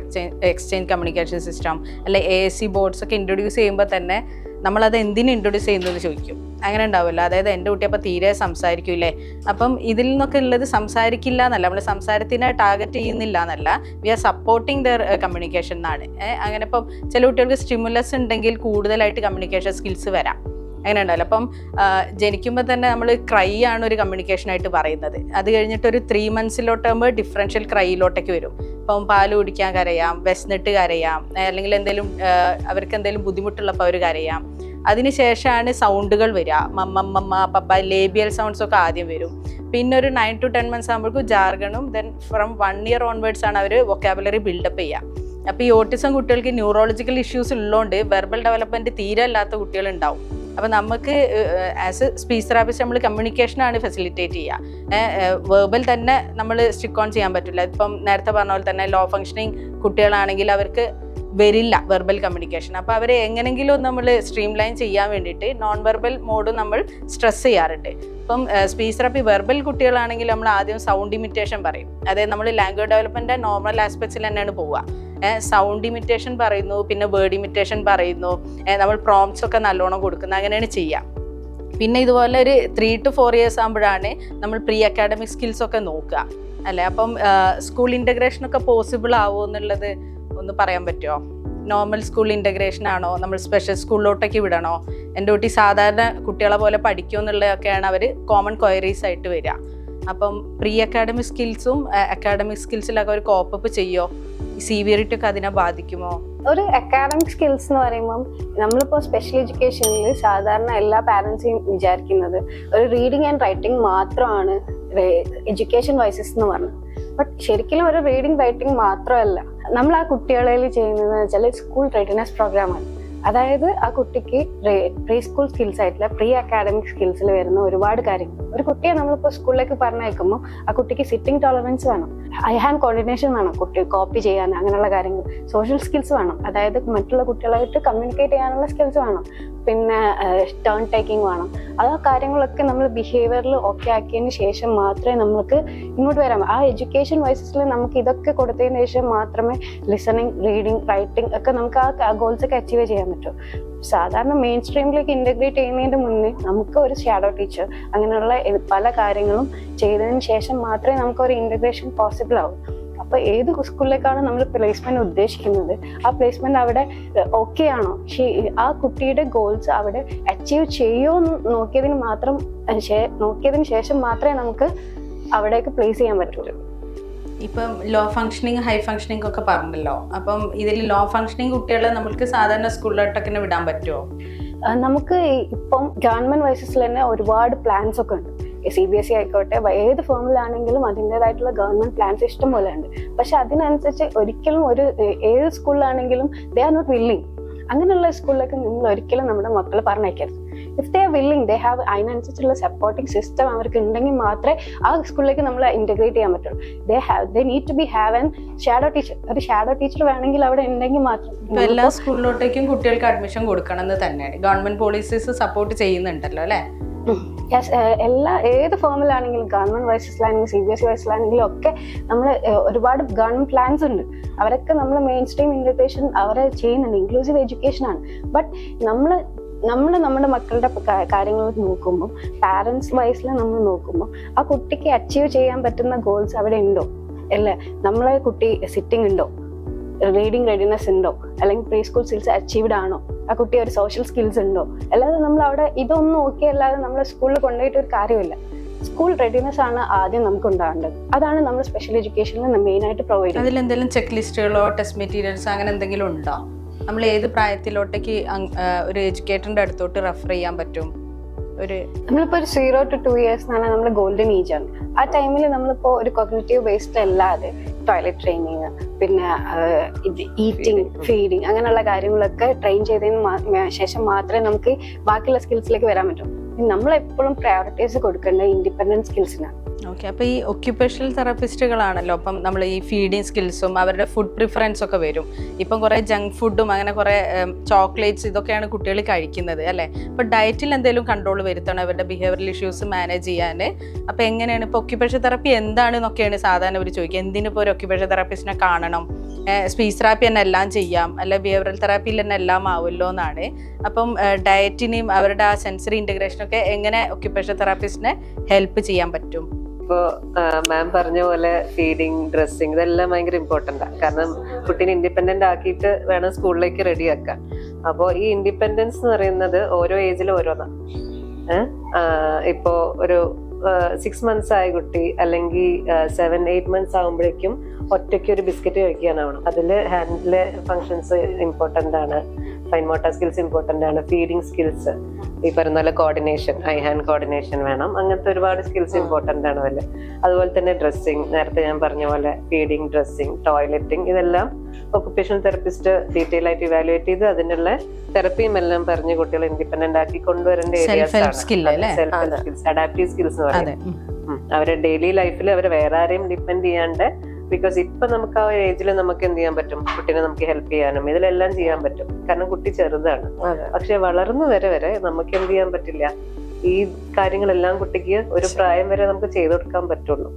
എക്സ്ചേഞ്ച് കമ്മ്യൂണിക്കേഷൻ സിസ്റ്റം അല്ലെ ASC ബോർഡ്സ് ഒക്കെ ഇൻട്രൊഡ്യൂസ് ചെയ്യുമ്പോൾ തന്നെ നമ്മളത് എന്തിനു ഇൻട്രൊഡ്യൂസ് ചെയ്യുന്നത് ചോദിക്കും. അങ്ങനെ ഉണ്ടാവില്ല. അതായത് എൻ്റെ കുട്ടി അപ്പം തീരെ സംസാരിക്കൂലേ, അപ്പം ഇതിൽ നിന്നൊക്കെ ഉള്ളത് സംസാരിക്കില്ല എന്നല്ല, നമ്മൾ സംസാരത്തിനെ ടാർഗറ്റ് ചെയ്യുന്നില്ല എന്നല്ല, we are supporting their communication എന്നാണ്. അങ്ങനെ ഇപ്പം ചില കുട്ടികൾക്ക് സ്റ്റിമുലസ് ഉണ്ടെങ്കിൽ കൂടുതലായിട്ട് കമ്മ്യൂണിക്കേഷൻ സ്കിൽസ് വരാം. അങ്ങനെ ഉണ്ടല്ലോ. അപ്പം ജനിക്കുമ്പോൾ തന്നെ നമ്മൾ ക്രൈ ആണ് ഒരു കമ്മ്യൂണിക്കേഷനായിട്ട് പറയുന്നത്. അത് കഴിഞ്ഞിട്ട് ഒരു 3 months ഡിഫറൻഷ്യൽ ക്രൈയിലോട്ടേക്ക് വരും. ഇപ്പം പാല് കുടിക്കാൻ കരയാം, വിശന്നിട്ട് കരയാം, അല്ലെങ്കിൽ എന്തെങ്കിലും അവർക്ക് എന്തെങ്കിലും ബുദ്ധിമുട്ടുള്ളപ്പോൾ അവർ കരയാം. അതിനുശേഷമാണ് സൗണ്ടുകൾ വരിക, മമ്മ പപ്പ, ലേബിയൽ സൗണ്ട്സ് ഒക്കെ ആദ്യം വരും. പിന്നെ ഒരു 9 to 10 months ആകുമ്പോഴേക്കും ജാർഗണും, ദെൻ ഫ്രം 1 year onwards ആണ് അവർ വൊക്കാബുലറി ബിൽഡപ്പ് ചെയ്യുക. അപ്പോൾ ഈ ഓട്ടിസം കുട്ടികൾക്ക് ന്യൂറോളജിക്കൽ ഇഷ്യൂസ് ഉള്ളതുകൊണ്ട് വെർബൽ ഡെവലപ്മെൻറ്റ് തീരെ അല്ലാത്ത കുട്ടികളുണ്ടാവും. അപ്പോൾ നമുക്ക് ആസ് എ സ്പീച്ച് തെറാപ്പിസ്റ്റ് നമ്മൾ കമ്മ്യൂണിക്കേഷനാണ് ഫെസിലിറ്റേറ്റ് ചെയ്യുക. വെർബൽ തന്നെ നമ്മൾ സ്റ്റിക്ക് ഓൺ ചെയ്യാൻ പറ്റില്ല. ഇപ്പം നേരത്തെ പറഞ്ഞ പോലെ തന്നെ ലോ ഫങ്ഷനിങ് കുട്ടികളാണെങ്കിൽ അവർക്ക് വരില്ല വെർബൽ കമ്മ്യൂണിക്കേഷൻ. അപ്പോൾ അവരെ എങ്ങനെങ്കിലും നമ്മൾ സ്ട്രീം ലൈൻ ചെയ്യാൻ വേണ്ടിയിട്ട് നോൺ വെർബൽ മോഡും നമ്മൾ സ്ട്രെസ് ചെയ്യാറുണ്ട്. ഇപ്പം സ്പീച്ച് തെറാപ്പി വെർബൽ കുട്ടികളാണെങ്കിൽ നമ്മൾ ആദ്യം സൗണ്ട് ഇമിറ്റേഷൻ പറയും. അതായത് നമ്മൾ ലാംഗ്വേജ് ഡെവലപ്മെൻറ്റ് നോർമൽ ആസ്പെക്ട്സിൽ തന്നെയാണ് പോവുക. സൗണ്ട് ഇമിറ്റേഷൻ പറയുന്നു, പിന്നെ വേർഡ് ഇമിറ്റേഷൻ പറയുന്നു, നമ്മൾ പ്രോംപ്റ്റ്സ് ഒക്കെ നല്ലോണം കൊടുക്കുന്നത്, അങ്ങനെയാണ് ചെയ്യുക. പിന്നെ ഇതുപോലെ ഒരു 3 to 4 years ആകുമ്പോഴാണ് നമ്മൾ പ്രീ അക്കാഡമിക് സ്കിൽസ് ഒക്കെ നോക്കുക അല്ലേ. അപ്പം സ്കൂൾ ഇൻ്റഗ്രേഷനൊക്കെ പോസിബിൾ ആവുമോ എന്നുള്ളത് ഒന്ന് പറയാൻ പറ്റുമോ? നോർമൽ സ്കൂൾ ഇൻ്റഗ്രേഷൻ ആണോ, നമ്മൾ സ്പെഷ്യൽ സ്കൂളിലോട്ടേക്ക് വിടണോ, എൻ്റെ കുട്ടി സാധാരണ കുട്ടികളെ പോലെ പഠിക്കുമോ എന്നുള്ളതൊക്കെയാണ് അവർ കോമൺ ക്വയറീസ് ആയിട്ട് വരിക. അപ്പം പ്രീ അക്കാഡമിക് സ്കിൽസും അക്കാഡമിക് സ്കിൽസിലൊക്കെ ഒരു കോപ്പപ്പ് ചെയ്യുമോ? സിവിയറിറ്റി ഒക്കെ അതിനെ ബാധിക്കുമോ? ഒരു അക്കാഡമിക് സ്കിൽസ് എന്ന് പറയുമ്പം നമ്മളിപ്പോൾ സ്പെഷ്യൽ എഡ്യൂക്കേഷനിൽ സാധാരണ എല്ലാ പാരൻസും വിചാരിക്കുന്നത് ഒരു റീഡിങ് ആൻഡ് റൈറ്റിംഗ് മാത്രമാണ് എഡ്യൂക്കേഷൻ വൈസസ് എന്ന് പറഞ്ഞത്. ബട്ട് ശരിക്കും ഒരു റീഡിങ് റൈറ്റിംഗ് മാത്രമല്ല നമ്മൾ ആ കുട്ടികളിൽ ചെയ്യുന്നതെന്ന് വെച്ചാൽ സ്കൂൾ റെഡിനെസ് പ്രോഗ്രാമാണ്. അതായത് ആ കുട്ടിക്ക് പ്രീ സ്കൂൾ സ്കിൽസ് ആയിട്ടുള്ള പ്രീ അക്കാഡമിക് സ്കിൽസിൽ വരുന്ന ഒരുപാട് കാര്യങ്ങൾ. ഒരു കുട്ടിയെ നമ്മളിപ്പോൾ സ്കൂളിലേക്ക് പറഞ്ഞയക്കുമ്പോൾ ആ കുട്ടിക്ക് സിറ്റിംഗ് ടോളറൻസ് വേണം, ഐ ഹാൻഡ് കോർഡിനേഷൻ വേണം, കുട്ടി കോപ്പി ചെയ്യാൻ, അങ്ങനെയുള്ള കാര്യങ്ങൾ. സോഷ്യൽ സ്കിൽസ് വേണം, അതായത് മറ്റുള്ള കുട്ടികളായിട്ട് കമ്മ്യൂണിക്കേറ്റ് ചെയ്യാനുള്ള സ്കിൽസ് വേണം. പിന്നെ ടേൺ ടേക്കിംഗ് വേണം. ആ കാര്യങ്ങളൊക്കെ നമ്മൾ ബിഹേവിയറിൽ ഓക്കെ ആക്കിയതിന് ശേഷം മാത്രമേ നമുക്ക് ഇങ്ങോട്ട് വരാം. ആ എഡ്യൂക്കേഷൻ വൈസസിൽ നമുക്ക് ഇതൊക്കെ കൊടുത്തതിന് ശേഷം മാത്രമേ ലിസണിങ്, റീഡിങ്, റൈറ്റിംഗ് ഒക്കെ നമുക്ക് ആ ഗോൾസ് ഒക്കെ അച്ചീവ് ചെയ്യാൻ പറ്റൂ. സാധാരണ മെയിൻ സ്ട്രീമിലേക്ക് ഇന്റഗ്രേറ്റ് ചെയ്യുന്നതിന് മുന്നേ നമുക്ക് ഒരു ഷാഡോ ടീച്ചർ അങ്ങനെയുള്ള പല കാര്യങ്ങളും ചെയ്തതിന് ശേഷം മാത്രമേ നമുക്ക് ഒരു ഇന്റഗ്രേഷൻ പോസിബിൾ ആവൂ. അപ്പൊ ഏത് സ്കൂളിലേക്കാണ് നമ്മൾ പ്ലേസ്മെന്റ് ഉദ്ദേശിക്കുന്നത്, ആ പ്ലേസ്മെന്റ് അവിടെ ഓക്കെ ആണോ, ആ കുട്ടിയുടെ ഗോൾസ് അവിടെ അച്ചീവ് ചെയ്യുമോ എന്ന് നോക്കിയതിന് ശേഷം മാത്രമേ നമുക്ക് അവിടേക്ക് പ്ലേസ് ചെയ്യാൻ പറ്റുള്ളൂ. ഇപ്പം ലോ ഫങ്ഷനിങ്, ഹൈ ഫങ്ഷനിങ് ഒക്കെ പറഞ്ഞല്ലോ. അപ്പം ഇതിൽ ലോ ഫങ്ഷനിങ് കുട്ടികളെ നമുക്ക് സാധാരണ സ്കൂളിലോട്ടൊക്കെ വിടാൻ പറ്റുമോ? നമുക്ക് ഇപ്പം ഗവൺമെന്റ് വൈസസിൽ തന്നെ ഒരുപാട് പ്ലാൻസ് ഒക്കെ ഉണ്ട്. CBSE ആയിക്കോട്ടെ, ഏത് ഫോമിലാണെങ്കിലും അതിൻ്റെതായിട്ടുള്ള ഗവൺമെന്റ് പ്ലാൻസ് ഇഷ്ടം പോലെ ഉണ്ട്. പക്ഷെ അതിനനുസരിച്ച് ഒരിക്കലും ഏത് സ്കൂളിലാണെങ്കിലും ദേ ആർ നോട്ട് വില്ലിങ്. അങ്ങനെയുള്ള സ്കൂളിലേക്ക് നിങ്ങൾ ഒരിക്കലും നമ്മുടെ മക്കളെ പറഞ്ഞേക്കരുത്. If they are willing, they have അതിനനുസരിച്ചുള്ള സപ്പോർട്ടിങ് സിസ്റ്റം അവർക്ക് ഉണ്ടെങ്കിൽ മാത്രമേ ആ സ്കൂളിലേക്ക് നമ്മൾ ഇന്റഗ്രേറ്റ് ചെയ്യാൻ പറ്റുള്ളൂ. They need to be have an shadow teacher. ഒരു ഷാഡോ ടീച്ചർ വേണമെങ്കിൽ അവിടെ ഉണ്ടെങ്കിൽ മാത്രം. എല്ലാ സ്കൂളിലോട്ടേക്കും കുട്ടികൾക്ക് അഡ്മിഷൻ കൊടുക്കണം എന്ന് തന്നെയാണ് ഗവൺമെന്റ് പോളിസീസ് സപ്പോർട്ട് ചെയ്യുന്നുണ്ടല്ലോ അല്ലേ? ഏത് ഫോമിലാണെങ്കിലും, ഗവൺമെന്റ് വൈസസിലാണെങ്കിലും CBSE വൈസസിലാണെങ്കിലും ഒക്കെ നമ്മൾ ഒരുപാട് ഗവൺമെന്റ് പ്ലാൻസ് ഉണ്ട്. അവരൊക്കെ നമ്മൾ മെയിൻ സ്ട്രീം ഇന്റഗ്രേഷൻ അവരെ ചെയ്യുന്നുണ്ട്, ഇൻക്ലൂസീവ് എഡ്യൂക്കേഷൻ ആണ്. ബട്ട് നമ്മുടെ മക്കളുടെ കാര്യങ്ങൾ നോക്കുമ്പോൾ, പാരന്റ്സ് വൈസിൽ നമ്മൾ നോക്കുമ്പോൾ ആ കുട്ടിക്ക് അച്ചീവ് ചെയ്യാൻ പറ്റുന്ന ഗോൾസ് അവിടെ ഉണ്ടോ അല്ലേ? നമ്മളെ കുട്ടി സിറ്റിംഗ് ഉണ്ടോ, റീഡിങ് റെഡിനെസ് ഉണ്ടോ, അല്ലെങ്കിൽ പ്രീ സ്കൂൾ സ്കിൽസ് അച്ചീവ്ഡ് ആണോ, ആ കുട്ടി ഒരു സോഷ്യൽ സ്കിൽസ് ഉണ്ടോ, അല്ലാതെ നമ്മൾ അവിടെ ഇതൊന്നും ഓക്കെ അല്ലാതെ നമ്മൾ സ്കൂളിൽ കൊണ്ടുപോയിട്ട് ഒരു കാര്യമില്ല. സ്കൂൾ റെഡിനെസ് ആണ് ആദ്യം നമുക്ക് ഉണ്ടാകേണ്ടത്. അതാണ് നമ്മൾ സ്പെഷ്യൽ എഡ്യൂക്കേഷനിൽ മെയിൻ ആയിട്ട് പ്രൊവൈഡ് ചെയ്യുന്നത്. അതിലെന്തെങ്കിലും ചെക്ക് ലിസ്റ്റുകളോ ടെസ്റ്റ് മെറ്റീരിയൽസ് അങ്ങനെ എന്തെങ്കിലും ഉണ്ടോ? നമ്മൾ ഏത് പ്രായത്തിലോട്ടേക്ക് ഒരു എഡ്യൂക്കേറ്ററിന്റെ അടുത്തോട്ട് റെഫർ ചെയ്യാൻ പറ്റും? നമ്മളിപ്പോ ഒരു 0 to 2 years എന്നാണ് നമ്മുടെ ഗോൾഡൻ ഏജ് ആണ്. ആ ടൈമിൽ നമ്മളിപ്പോ ഒരു കോഗ്നിറ്റീവ് ബേസ്ഡ് അല്ലാതെ ടോയ്ലറ്റ് ട്രെയിനിങ്, പിന്നെ ഈറ്റിംഗ്, ഫീഡിങ് അങ്ങനെയുള്ള കാര്യങ്ങളൊക്കെ ട്രെയിൻ ചെയ്തതിന് ശേഷം മാത്രമേ നമുക്ക് ബാക്കിയുള്ള സ്കിൽസിലേക്ക് വരാൻ പറ്റൂ. നമ്മളെപ്പോഴും പ്രയോറിറ്റൈസ് കൊടുക്കേണ്ടത് ഇൻഡിപെൻഡന്റ് സ്കിൽസിനാണ്. ഓക്കെ, അപ്പോൾ ഈ ഒക്യുപേഷണൽ തെറാപ്പിസ്റ്റുകളാണല്ലോ അപ്പം നമ്മൾ ഈ ഫീഡിങ് സ്കിൽസും അവരുടെ ഫുഡ് പ്രിഫറൻസ് ഒക്കെ വരും. ഇപ്പം കുറേ ജങ്ക് ഫുഡും അങ്ങനെ കുറേ ചോക്ലേറ്റ്സ് ഇതൊക്കെയാണ് കുട്ടികൾ കഴിക്കുന്നത് അല്ലേ? അപ്പോൾ ഡയറ്റിൽ എന്തെങ്കിലും കൺട്രോൾ വരുത്തണം അവരുടെ ബിഹേവിയറൽ ഇഷ്യൂസ് മാനേജ് ചെയ്യാൻ. അപ്പോൾ എങ്ങനെയാണ് ഇപ്പോൾ ഒക്യുപേഷൻ തെറാപ്പി എന്താണെന്നൊക്കെയാണ് സാധാരണ അവർ ചോദിക്കുക. എന്തിനിപ്പോൾ ഒരു ഒക്യുപേഷൻ തെറാപ്പിസ്റ്റിനെ കാണണം? സ്പീച്ച് തെറാപ്പി തന്നെ എല്ലാം ചെയ്യാം, അല്ല ബിഹേവിയറൽ തെറാപ്പിയിൽ തന്നെ എല്ലാം ആവുമല്ലോ എന്നാണ്. അപ്പം ഡയറ്റിനെയും അവരുടെ ആ സെൻസറി ഇൻറ്റഗ്രേഷനൊക്കെ എങ്ങനെ ഒക്യുപേഷൻ തെറാപ്പിസ്റ്റിനെ ഹെൽപ്പ് ചെയ്യാൻ പറ്റും? ഇപ്പോ മാം പറഞ്ഞ പോലെ ഫീഡിങ്, ഡ്രസ്സിങ് ഇതെല്ലാം ഭയങ്കര ഇമ്പോർട്ടൻ്റാണ്. കാരണം കുട്ടീനെ ഇൻഡിപെൻഡന്റ് ആക്കിയിട്ട് വേണം സ്കൂളിലേക്ക് റെഡി ആക്കാൻ. അപ്പോൾ ഈ ഇൻഡിപെൻഡൻസ് എന്ന് പറയുന്നത് ഓരോ ഏജിലും ഓരോന്നാണ്. ഇപ്പോ ഒരു 6 months ആയ കുട്ടി അല്ലെങ്കിൽ 7-8 months ആകുമ്പോഴേക്കും ഒറ്റയ്ക്ക് ഒരു ബിസ്ക്കറ്റ് കഴിക്കാനാവണം. അതിൽ ഹാൻഡിലെ ഫങ്ഷൻസ് ഇമ്പോർട്ടൻ്റ് ആണ്, ഫൈൻ മോട്ടോർ സ്കിൽസ് ഇമ്പോർട്ടൻ്റ് ആണ്, ഫീഡിങ് സ്കിൽസ്, ഈ പറയുന്ന പോലെ കോർഡിനേഷൻ, ഐ ഹാൻഡ് കോർഡിനേഷൻ വേണം. അങ്ങനത്തെ ഒരുപാട് സ്കിൽസ് ഇമ്പോർട്ടൻ്റ് ആണ് അതിൽ. അതുപോലെ തന്നെ ഡ്രസ്സിങ്, നേരത്തെ ഞാൻ പറഞ്ഞ പോലെ ഫീഡിങ്, ഡ്രസ്സിങ്, ടോയ്ലറ്റിങ് ഇതെല്ലാം ഒക്യുപേഷണൽ തെറപ്പിസ്റ്റ് ഡീറ്റെയിൽ ആയിട്ട് ഇവാലുവേറ്റ് ചെയ്ത് അതിനുള്ള തെറപ്പിയും എല്ലാം പറഞ്ഞ് കുട്ടികളെ ഇൻഡിപെൻഡന്റ് ആക്കി കൊണ്ടുവരേണ്ട ഏരിയാസ് ആണ്. Self help skills, adaptive skills എന്ന് പറയുന്നത്. അവരുടെ ഡെയിലി ലൈഫിൽ അവർ വേറെ ആരെയും ഡിപ്പെൻഡ് ചെയ്യാണ്ട്, ബിക്കോസ് ഇപ്പൊ നമുക്ക് ആ ഏജിൽ നമുക്ക് എന്ത് ചെയ്യാൻ പറ്റും, കുട്ടീനെ നമുക്ക് ഹെൽപ്പ് ചെയ്യാനും ഇതിലെല്ലാം ചെയ്യാൻ പറ്റും. കാരണം കുട്ടി ചെറുതാണ്. പക്ഷെ വളർന്നു വരെ നമുക്ക് എന്ത് ചെയ്യാൻ പറ്റില്ല. ഈ കാര്യങ്ങളെല്ലാം കുട്ടിക്ക് ഒരു പ്രായം വരെ നമുക്ക് ചെയ്തു കൊടുക്കാൻ പറ്റുള്ളൂ.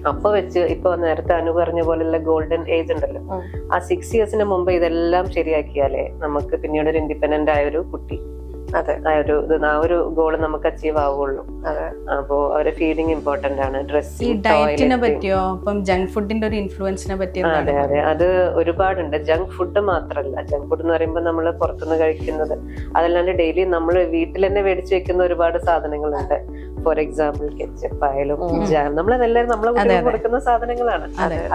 അപ്പൊ വെച്ച് ഇപ്പൊ നേരത്തെ അനു പറഞ്ഞ പോലെയുള്ള ഗോൾഡൻ ഏജ് ഉണ്ടല്ലോ, ആ 6 years മുമ്പ് ഇതെല്ലാം ശരിയാക്കിയാലേ നമുക്ക് പിന്നീട് ഒരു ഇൻഡിപെൻഡന്റ് ആയ ഒരു കുട്ടി, അതെ, ആ ഒരു ഗോള് നമുക്ക് അച്ചീവ് ആവുള്ളൂ. അപ്പോ അവരെ ഫീഡിങ് ഇമ്പോർട്ടന്റ് ആണ്. ഡ്രസ്സിംഗ്, ഡയറ്റിനെ പറ്റിയോ? അപ്പം ജങ്ക് ഫുഡിന്റെ ഒരു ഇൻഫ്ലുവൻസിനെ പറ്റിയോ? അതെ, അത് ഒരുപാടുണ്ട്. ജങ്ക് ഫുഡ് മാത്രല്ല, ജങ്ക് ഫുഡ് എന്ന് പറയുമ്പോൾ നമ്മൾ പുറത്തുനിന്ന് കഴിക്കുന്നത് അതല്ലാണ്ട് ഡെയിലി നമ്മൾ വീട്ടിൽ തന്നെ മേടിച്ചു വെക്കുന്ന ഒരുപാട് സാധനങ്ങളുണ്ട്. ഫോർ എക്സാമ്പിൾ കെച്ചപ്പ് ആയാലും ജാം, നമ്മളെല്ലാവരും നമ്മളെ കൊടുക്കുന്ന സാധനങ്ങളാണ്.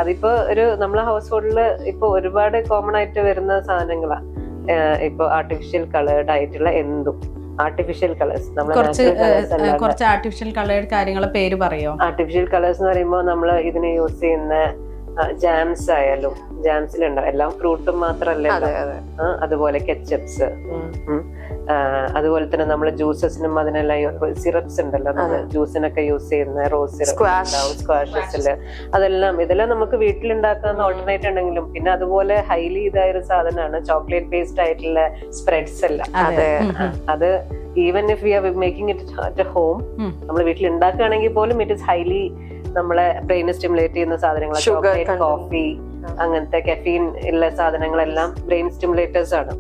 അതിപ്പോ ഒരു നമ്മളെ ഹൗസ് ഹോൾഡിൽ ഇപ്പൊ ഒരുപാട് കോമൺ ആയിട്ട് വരുന്ന സാധനങ്ങളാണ്. ഇപ്പൊ ആർട്ടിഫിഷ്യൽ കളേർഡ് ആയിട്ടുള്ള എന്തും ആർട്ടിഫിഷ്യൽ കളേഴ്സ്, കുറച്ച് ആർട്ടിഫിഷ്യൽ കളേർഡ് കാര്യങ്ങളെ പേര് പറയോ? ആർട്ടിഫിഷ്യൽ കളേഴ്സ് എന്ന് പറയുമ്പോൾ നമ്മൾ ഇതിന് യൂസ് ചെയ്യുന്ന ജാംസ് ആയാലും ജാംസിലുണ്ടാവും എല്ലാം ഫ്രൂട്ടും മാത്രമല്ല, അതുപോലെ കെച്ചപ്സ്, അതുപോലെ തന്നെ നമ്മള് ജ്യൂസസിനും അതിനെല്ലാം സിറപ്സ് ഉണ്ടല്ലോ, നമ്മൾ ജ്യൂസിനൊക്കെ യൂസ് ചെയ്യുന്ന റോസ് സിറപ്പ് ഉണ്ടാവും, സ്ക്വാഷസില് ഇതെല്ലാം നമുക്ക് വീട്ടിലുണ്ടാക്കാവുന്ന ഓൾട്ടർനേറ്റ് ഉണ്ടെങ്കിലും പിന്നെ അതുപോലെ ഹൈലി ഇതായ ഒരു സാധനമാണ് ചോക്ലേറ്റ് ബേസ്ഡ് ആയിട്ടുള്ള സ്പ്രെഡ്സ് എല്ലാം. അത് even if we are making it at home, നമ്മൾ വീട്ടിൽ ഉണ്ടാക്കുകയാണെങ്കിൽ പോലും ഇറ്റ് ഇസ് ഹൈലി നമ്മളെ ബ്രെയിൻ സ്റ്റിമുലേറ്റ് ചെയ്യുന്ന സാധനങ്ങൾ. ചോക്ലേറ്റ്, കോഫി, അങ്ങനത്തെ കെഫീൻ ഉള്ള സാധനങ്ങളെല്ലാം ബ്രെയിൻ സ്റ്റിമുലേറ്റേഴ്സ് ആണ്.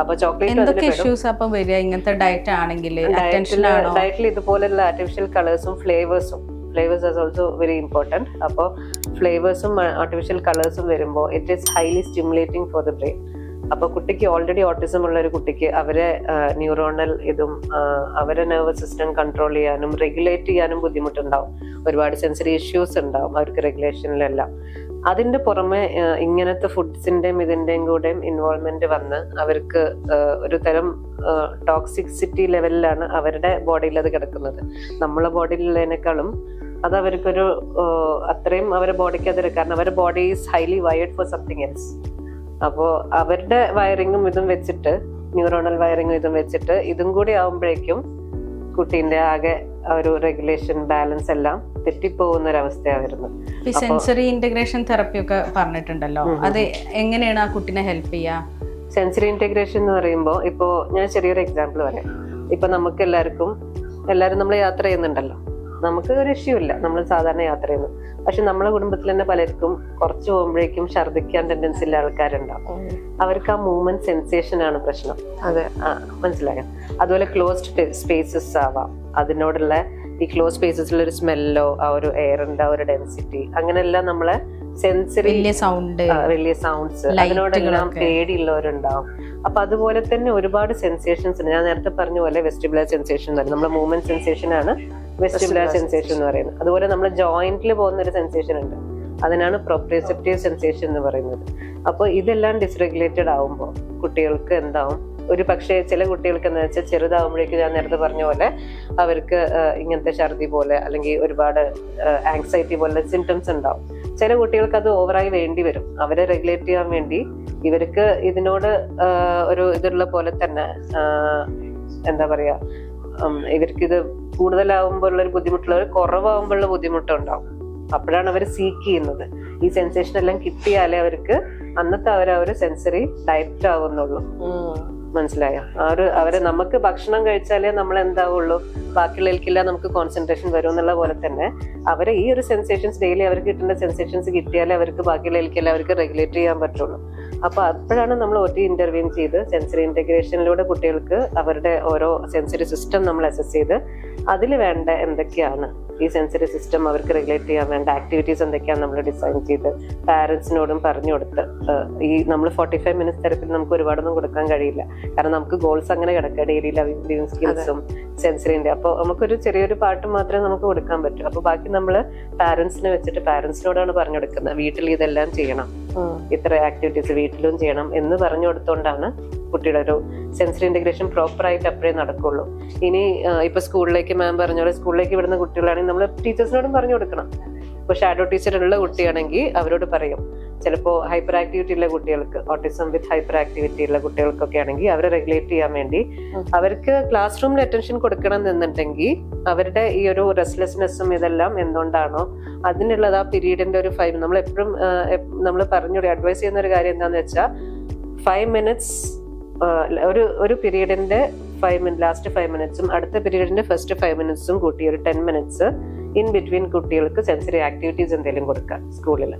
അപ്പൊ ചോക്ലേറ്റ് ഇങ്ങനത്തെ ഡയറ്റ് ആണെങ്കിൽ ഡയറ്റിൽ ഇതുപോലുള്ള ആർട്ടിഫിഷ്യൽ കളേഴ്സും ഫ്ലേവേഴ്സും ആസ് ഓൾസോ വെരി ഇമ്പോർട്ടന്റ്. അപ്പോൾ ഫ്ലേവേഴ്സും ആർട്ടിഫിഷ്യൽ കളേഴ്സും വരുമ്പോൾ it is highly stimulating for the brain. അപ്പൊ കുട്ടിക്ക് ഓൾറെഡി ഓട്ടിസം ഉള്ള ഒരു കുട്ടിക്ക് അവരെ ന്യൂറോണൽ അവരെ നെർവസ് സിസ്റ്റം കൺട്രോൾ ചെയ്യാനും റെഗുലേറ്റ് ചെയ്യാനും ബുദ്ധിമുട്ടുണ്ടാവും. ഒരുപാട് സെൻസറി ഇഷ്യൂസ് ഉണ്ടാവും അവർക്ക് റെഗുലേഷനിലെല്ലാം. അതിന്റെ പുറമെ ഇങ്ങനത്തെ ഫുഡ്സിന്റെയും ഇതിന്റെയും കൂടെയും ഇൻവോൾവ്മെന്റ് വന്ന് അവർക്ക് ഒരു തരം ടോക്സിസിറ്റി ലെവലിലാണ് അവരുടെ ബോഡിയിൽ അത് കിടക്കുന്നത്. നമ്മളെ ബോഡിയിലുള്ളതിനേക്കാളും അത് അവർക്കൊരു അത്രയും അവരുടെ ബോഡിക്ക് അത്, കാരണം അവരുടെ body is highly wired for something else. അപ്പോ അവരുടെ വയറിങ്ങും ഇതും വെച്ചിട്ട്, ന്യൂറോണൽ വയറിങ്ങും ഇതും വെച്ചിട്ട് ഇതും കൂടി ആവുമ്പോഴേക്കും കുട്ടീന്റെ ആകെ ഒരു റെഗുലേഷൻ ബാലൻസ് എല്ലാം തെറ്റിപ്പോകുന്ന ഒരവസ്ഥയാണ് വരുന്നത്. സെൻസറി ഇന്റഗ്രേഷൻ തെറപ്പി ഒക്കെ പറഞ്ഞിട്ടുണ്ടല്ലോ, അത് എങ്ങനെയാണ് ആ കുട്ടീനെ ഹെൽപ്പ് ചെയ്യാ? സെൻസറി ഇന്റഗ്രേഷൻ എന്ന് പറയുമ്പോൾ ഇപ്പോ ഞാൻ ചെറിയൊരു എക്സാമ്പിൾ പറയാം. ഇപ്പൊ നമുക്ക് എല്ലാവരും നമ്മൾ യാത്ര ചെയ്യുന്നുണ്ടല്ലോ, നമുക്ക് ഒരു ഇഷ്യൂ ഇല്ല, നമ്മൾ സാധാരണ യാത്ര ചെയ്യുന്നു. പക്ഷെ നമ്മളെ കുടുംബത്തിൽ തന്നെ പലർക്കും കുറച്ച് പോകുമ്പോഴേക്കും ഛർദ്ദിക്കാൻ ടെൻഡൻസി ഉള്ള ആൾക്കാരുണ്ടാവും. അവർക്ക് ആ മൂവ്മെന്റ് സെൻസേഷൻ ആണ് പ്രശ്നം. അതെ, മനസ്സിലായോ? അതുപോലെ ക്ലോസ്ഡ് സ്പേസസ് ആവാം, അതിനോടുള്ള ഈ ക്ലോസ് സ്പേസസിൽ ഒരു സ്മെല്ലോ ആ ഒരു എയറിന്റെ ആ ഒരു ഡെൻസിറ്റി, അങ്ങനെയെല്ലാം നമ്മളെ സെൻസറി വലിയ സൗണ്ട്സ് അതിനോടെല്ലാം പേടിയുള്ളവരുണ്ടാവും. അപ്പൊ അതുപോലെ തന്നെ ഒരുപാട് സെൻസേഷൻസ് ഉണ്ട്. ഞാൻ നേരത്തെ പറഞ്ഞ പോലെ വെസ്റ്റിബുലർ സെൻസേഷൻ എന്ന് പറയുന്നത് നമ്മുടെ മൂവ്മെന്റ് സെൻസേഷൻ ആണ് വെസ്റ്റിബുലർ സെൻസേഷൻ എന്ന് പറയുന്നത്. അതുപോലെ നമ്മൾ ജോയിന്റിൽ പോകുന്ന ഒരു സെൻസേഷൻ ഉണ്ട്, അതിനാണ് പ്രൊപ്രിയോസെപ്റ്റീവ് സെൻസേഷൻ എന്ന് പറയുന്നത്. അപ്പോൾ ഇതെല്ലാം ഡിസ്റെഗുലേറ്റഡ് ആവുമ്പോൾ കുട്ടികൾക്ക് എന്താവും, ഒരു പക്ഷേ ചില കുട്ടികൾക്ക് എന്താ വെച്ചാൽ ചെറുതാവുമ്പോഴേക്കും ഞാൻ നേരത്തെ പറഞ്ഞ പോലെ അവർക്ക് ഇങ്ങനത്തെ ഛർദി പോലെ അല്ലെങ്കിൽ ഒരുപാട് ആങ്സൈറ്റി പോലെ സിംറ്റംസ് ഉണ്ടാവും. ചില കുട്ടികൾക്ക് അത് ഓവറായി വേണ്ടി വരും. അവരെ റെഗുലേറ്റ് ചെയ്യാൻ വേണ്ടി ഇവർക്ക് ഇതിനോട് ഒരു ഇതുള്ള പോലെ തന്നെ എന്താ പറയാ, ഇവർക്ക് ഇത് കൂടുതലാവുമ്പോഴുള്ള ഒരു ബുദ്ധിമുട്ടുള്ളവർ കുറവാകുമ്പോഴുള്ള ബുദ്ധിമുട്ടുണ്ടാവും. അപ്പോഴാണ് അവർ സീക്ക് ചെയ്യുന്നത്. ഈ സെൻസേഷൻ എല്ലാം കിട്ടിയാലേ അവർക്ക് അന്നത്തെ ഒരു സെൻസറി ഡയറ്റ് ആവുന്നുള്ളൂ. മനസ്സിലായോ? അവരെ നമുക്ക് ഭക്ഷണം കഴിച്ചാലേ നമ്മൾ എന്താവുള്ളൂ, ബാക്കിയുള്ളവർക്കില്ല നമുക്ക് കോൺസെൻട്രേഷൻ വരും എന്നുള്ള പോലെ തന്നെ അവരെ ഈ ഒരു സെൻസേഷൻസ് ഡെയിലി അവർക്ക് കിട്ടുന്ന സെൻസേഷൻസ് കിട്ടിയാലേ അവർക്ക് ബാക്കിയുള്ളവർക്കെല്ലാം അവർക്ക് റെഗുലേറ്റ് ചെയ്യാൻ പറ്റുള്ളൂ. അപ്പൊ അപ്പോഴാണ് നമ്മൾ OT ഇന്റർവ്യൂ ചെയ്ത് സെൻസറി ഇന്റഗ്രേഷനിലൂടെ കുട്ടികൾക്ക് അവരുടെ ഓരോ സെൻസറി സിസ്റ്റം നമ്മൾ അസസ് ചെയ്ത് അതിൽ വേണ്ട എന്തൊക്കെയാണ് ഈ സെൻസറി സിസ്റ്റം അവർക്ക് റെഗുലേറ്റ് ചെയ്യാൻ വേണ്ട ആക്ടിവിറ്റീസ് എന്തൊക്കെയാണ് നമ്മൾ ഡിസൈൻ ചെയ്ത് പാരന്റ്സിനോടും പറഞ്ഞു കൊടുത്ത്. ഈ നമ്മൾ 45 മിനിറ്റ്സ് തെറപ്പിൽ നമുക്ക് ഒരുപാടൊന്നും കൊടുക്കാൻ കഴിയില്ല, കാരണം നമുക്ക് ഗോൾസ് അങ്ങനെ കിടക്കുക, ഡെയിലി ലിവിങ് സ്കിൽസും സെൻസറിന്റെ. അപ്പോൾ നമുക്കൊരു ചെറിയൊരു പാട്ട് മാത്രമേ നമുക്ക് കൊടുക്കാൻ പറ്റൂ. അപ്പൊ ബാക്കി നമ്മൾ പാരന്റ്സിനെ വെച്ചിട്ട് പാരന്റ്സിനോടാണ് പറഞ്ഞു കൊടുക്കുന്നത്, വീട്ടിൽ ഇതെല്ലാം ചെയ്യണം, ഇത്ര ആക്ടിവിറ്റീസ് വീട്ടിലും ചെയ്യണം എന്ന് പറഞ്ഞു കൊടുത്തോണ്ടാണ് കുട്ടിയുടെ ഒരു സെൻസറി ഇന്റഗ്രേഷൻ പ്രോപ്പർ ആയിട്ട് അപ്പോഴേ നടക്കുള്ളൂ. ഇനി ഇപ്പൊ സ്കൂളിലേക്ക് മാം പറഞ്ഞ പോലെ സ്കൂളിലേക്ക് വിടുന്ന കുട്ടികളാണെങ്കിൽ നമ്മൾ ടീച്ചേഴ്സിനോടും പറഞ്ഞു കൊടുക്കണം. ഇപ്പൊ ഷാഡോ ടീച്ചർ ഉള്ള കുട്ടിയാണെങ്കിൽ അവരോട് പറയും. ചിലപ്പോൾ ഹൈപ്പർ ആക്ടിവിറ്റി ഉള്ള കുട്ടികൾക്ക്, ഓട്ടിസം വിത്ത് ഹൈപ്പർ ആക്ടിവിറ്റി ഉള്ള കുട്ടികൾക്കൊക്കെ ആണെങ്കിൽ അവരെ റെഗുലേറ്റ് ചെയ്യാൻ വേണ്ടി അവർക്ക് ക്ലാസ് റൂമിൽ അറ്റൻഷൻ കൊടുക്കണം എന്നുണ്ടെങ്കിൽ അവരുടെ ഈ ഒരു റെസ്റ്റ്ലെസ്നെസ്സും ഇതെല്ലാം എന്തുകൊണ്ടാണോ അതിനുള്ളത് ആ പീരീഡിന്റെ ഒരു 5 നമ്മൾ എപ്പോഴും നമ്മൾ അഡ്വൈസ് ചെയ്യുന്ന ഒരു കാര്യം എന്താണെന്ന് വെച്ചാൽ 5 മിനിറ്റ്സ് ഒരു പീരീഡിന്റെ ലാസ്റ്റ് 5 മിനിറ്റ്സും അടുത്ത പീരീഡിന്റെ ഫസ്റ്റ് 5 മിനിറ്റ്സും കൂട്ടി ഒരു 10 മിനിറ്റ്സ് ഇൻ ബിറ്റ്വീൻ കുട്ടികൾക്ക് സെൻസറി ആക്ടിവിറ്റീസ് എന്തെങ്കിലും കൊടുക്കാം സ്കൂളിൽ.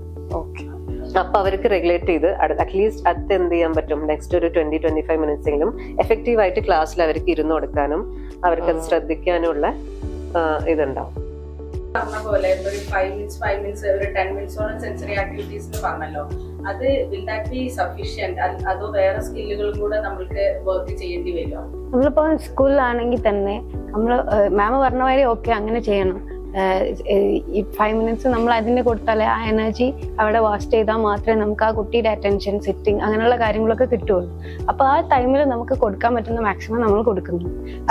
അപ്പൊ അവർക്ക് റെഗുലേറ്റ് ചെയ്ത് അറ്റ്ലീസ്റ്റ് അത് എന്ത് ചെയ്യാൻ പറ്റും, നെക്സ്റ്റ് ഒരു 20-25 മിനിറ്റ്സ് എങ്കിലും എഫക്റ്റീവ് ആയിട്ട് ക്ലാസ്സിൽ അവർക്ക് ഇരുന്ന് കൊടുക്കാനും അവർക്ക് അത് ശ്രദ്ധിക്കാനുള്ള ഇതുണ്ടാവും. പറഞ്ഞ പോലെ ഒരു 5 മിനിറ്റ്സ് ഒരു 10 മിനിറ്റ്സോളം സെൻസറി ആക്ടിവിറ്റീസ് എന്ന് പറഞ്ഞല്ലോ, അത് വിൽ ദാറ്റ് ബി സഫീഷ്യന്റ്? അതോ വേറെ സ്കില്ലുകളും കൂടെ നമ്മൾക്ക് വർക്ക് ചെയ്യേണ്ടി വരുമോ? നമ്മളിപ്പോ സ്കൂളിലാണെങ്കിൽ തന്നെ നമ്മൾ മാം പറഞ്ഞ മാതിരി ഓക്കെ അങ്ങനെ ചെയ്യണം. ഈ 5 minutes നമ്മൾ അതിന് കൊടുത്താലേ ആ എനർജി അവിടെ വാസ്റ്റ് ചെയ്താൽ മാത്രമേ നമുക്ക് ആ കുട്ടിയുടെ അറ്റൻഷൻ, സിറ്റിംഗ് അങ്ങനെയുള്ള കാര്യങ്ങളൊക്കെ കിട്ടുള്ളൂ. അപ്പോൾ ആ ടൈമിൽ നമുക്ക് കൊടുക്കാൻ പറ്റുന്ന മാക്സിമം നമ്മൾ കൊടുക്കുന്നു.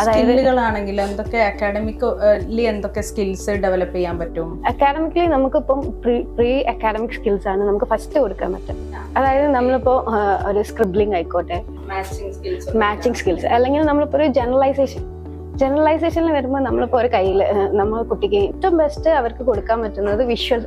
സ്കില്ലുകളാണെങ്കിൽ എന്തൊക്കെ അക്കാഡമിക്കലി എന്തൊക്കെ സ്കിൽസ് ഡെവലപ്പ് ചെയ്യാൻ പറ്റും? അക്കാഡമിക്കലി നമുക്കിപ്പം പ്രീ അക്കാഡമിക് സ്കിൽസ് ആണ് നമുക്ക് ഫസ്റ്റ് കൊടുക്കാൻ പറ്റും. അതായത് നമ്മളിപ്പോൾ ഒരു സ്ക്രിബ്ലിംഗ് ആയിക്കോട്ടെ, മാച്ചിങ് സ്കിൽസ്, അല്ലെങ്കിൽ നമ്മളിപ്പോൾ ഒരു ജനറലൈസേഷനിൽ വരുമ്പോൾ നമ്മളിപ്പോൾ ഒരു കയ്യിൽ നമ്മൾ കുട്ടിക്ക് ഏറ്റവും ബെസ്റ്റ് അവർക്ക് കൊടുക്കാൻ പറ്റുന്നത് വിഷ്വൽ,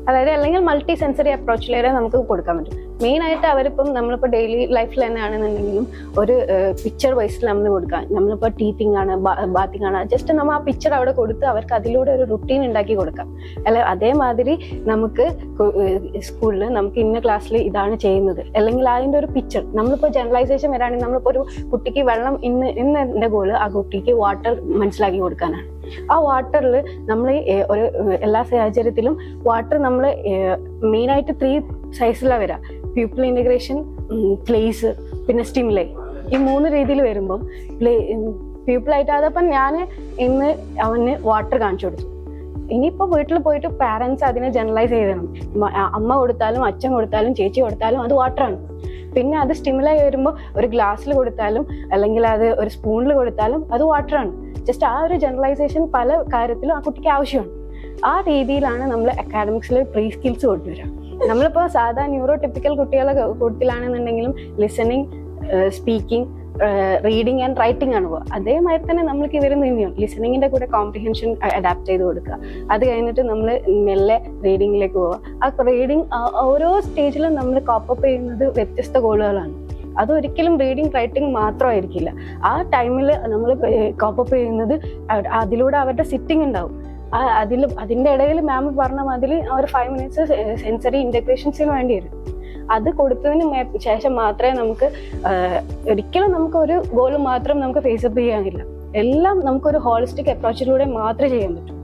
അതായത് അല്ലെങ്കിൽ മൾട്ടി സെൻസറി അപ്രോച്ചിലേറെ നമുക്ക് കൊടുക്കാൻ പറ്റും. മെയിൻ ആയിട്ട് അവരിപ്പം നമ്മളിപ്പോൾ ഡെയിലി ലൈഫിൽ തന്നെ ആണെന്നുണ്ടെങ്കിലും ഒരു പിക്ചർ വൈസിൽ നമ്മൾ കൊടുക്കാം. നമ്മളിപ്പോൾ ടീത്തിങ് ആണ്, ബാത്തിങ് ആണ്, ജസ്റ്റ് നമ്മൾ ആ പിക്ചർ അവിടെ കൊടുത്ത് അവർക്ക് അതിലൂടെ ഒരു റുട്ടീൻ ഉണ്ടാക്കി കൊടുക്കാം. അല്ല അതേമാതിരി നമുക്ക് സ്കൂളിൽ നമുക്ക് ഇന്ന ക്ലാസ്സിൽ ഇതാണ് ചെയ്യുന്നത്, അല്ലെങ്കിൽ അതിൻ്റെ ഒരു പിക്ചർ. നമ്മളിപ്പോൾ ജനറലൈസേഷൻ വരാണെങ്കിൽ നമ്മളിപ്പോൾ ഒരു കുട്ടിക്ക് വെള്ളം ഇന്ന് എൻ്റെ ഗോള് ആ കുട്ടിക്ക് വാട്ടർ മനസ്സിലാക്കി കൊടുക്കാനാണ്. ആ വാട്ടറിൽ നമ്മൾ ഒരു എല്ലാ സാഹചര്യത്തിലും വാട്ടർ നമ്മൾ മെയിനായിട്ട് 3 സൈസിലാണ് വരിക: പ്യൂപ്പിൾ ഇൻ്റഗ്രേഷൻ, പ്ലേസ്, പിന്നെ സ്റ്റിമുലൈ. ഈ 3 രീതിയിൽ വരുമ്പം പ്യൂപ്പിളായിട്ട് അതപ്പം ഞാൻ ഇന്ന് അവന് വാട്ടർ കാണിച്ചു കൊടുത്തു. ഇനിയിപ്പോൾ വീട്ടിൽ പോയിട്ട് പാരൻസ് അതിനെ ജനറലൈസ് ചെയ്യണം. അമ്മ കൊടുത്താലും അച്ഛൻ കൊടുത്താലും ചേച്ചി കൊടുത്താലും അത് വാട്ടറാണ്. പിന്നെ അത് സ്റ്റിമുലൈ വരുമ്പോൾ ഒരു ഗ്ലാസ്സിൽ കൊടുത്താലും അല്ലെങ്കിൽ അത് ഒരു സ്പൂണിൽ കൊടുത്താലും അത് വാട്ടറാണ്. ജസ്റ്റ് ആ ഒരു ജനറലൈസേഷൻ പല കാര്യത്തിലും ആ കുട്ടിക്ക് ആവശ്യമാണ്. ആ രീതിയിലാണ് നമ്മൾ അക്കാഡമിക്സിൽ പ്രീ സ്കിൽസ് കൊണ്ടുവരിക. നമ്മളിപ്പോൾ സാധാ ന്യൂറോ ടിപ്പിക്കൽ കുട്ടികളെ കൂട്ടത്തിലാണെന്നുണ്ടെങ്കിലും listening, speaking, reading and writing ആണ് പോവുക. അതേമാതിരി തന്നെ നമ്മൾക്ക് ഇവരും തന്നെയാണ് ലിസണിങ്ങിൻ്റെ കൂടെ കോംപ്രിഹെൻഷൻ അഡാപ്റ്റ് ചെയ്ത് കൊടുക്കുക. അത് കഴിഞ്ഞിട്ട് നമ്മൾ മെല്ലെ റീഡിങ്ങിലേക്ക് പോവുക. ആ റീഡിങ് ഓരോ സ്റ്റേജിലും നമ്മൾ കോപ്പപ്പ് ചെയ്യുന്നത് വ്യത്യസ്ത ഗോളുകളാണ്. അതൊരിക്കലും റീഡിങ് റൈറ്റിംഗ് മാത്രമായിരിക്കില്ല. ആ ടൈമിൽ നമ്മൾ കോപ്പപ്പ് ചെയ്യുന്നത് അതിലൂടെ അവരുടെ സിറ്റിംഗ് ഉണ്ടാവും. അതിൻ്റെ ഇടയിൽ മാം പറഞ്ഞ മാതിരി ഒരു 5 minutes സെൻസറി ഇൻ്റഗ്രേഷൻസിന് വേണ്ടി വരും. അത് കൊടുത്തതിന് ശേഷം മാത്രമേ നമുക്ക് ഒരിക്കലും നമുക്ക് ഒരു ഗോൾ മാത്രം നമുക്ക് ഫേസപ്പ് ചെയ്യാനില്ല. എല്ലാം നമുക്കൊരു ഹോളിസ്റ്റിക് അപ്രോച്ചിലൂടെ മാത്രമേ ചെയ്യാൻ പറ്റൂ.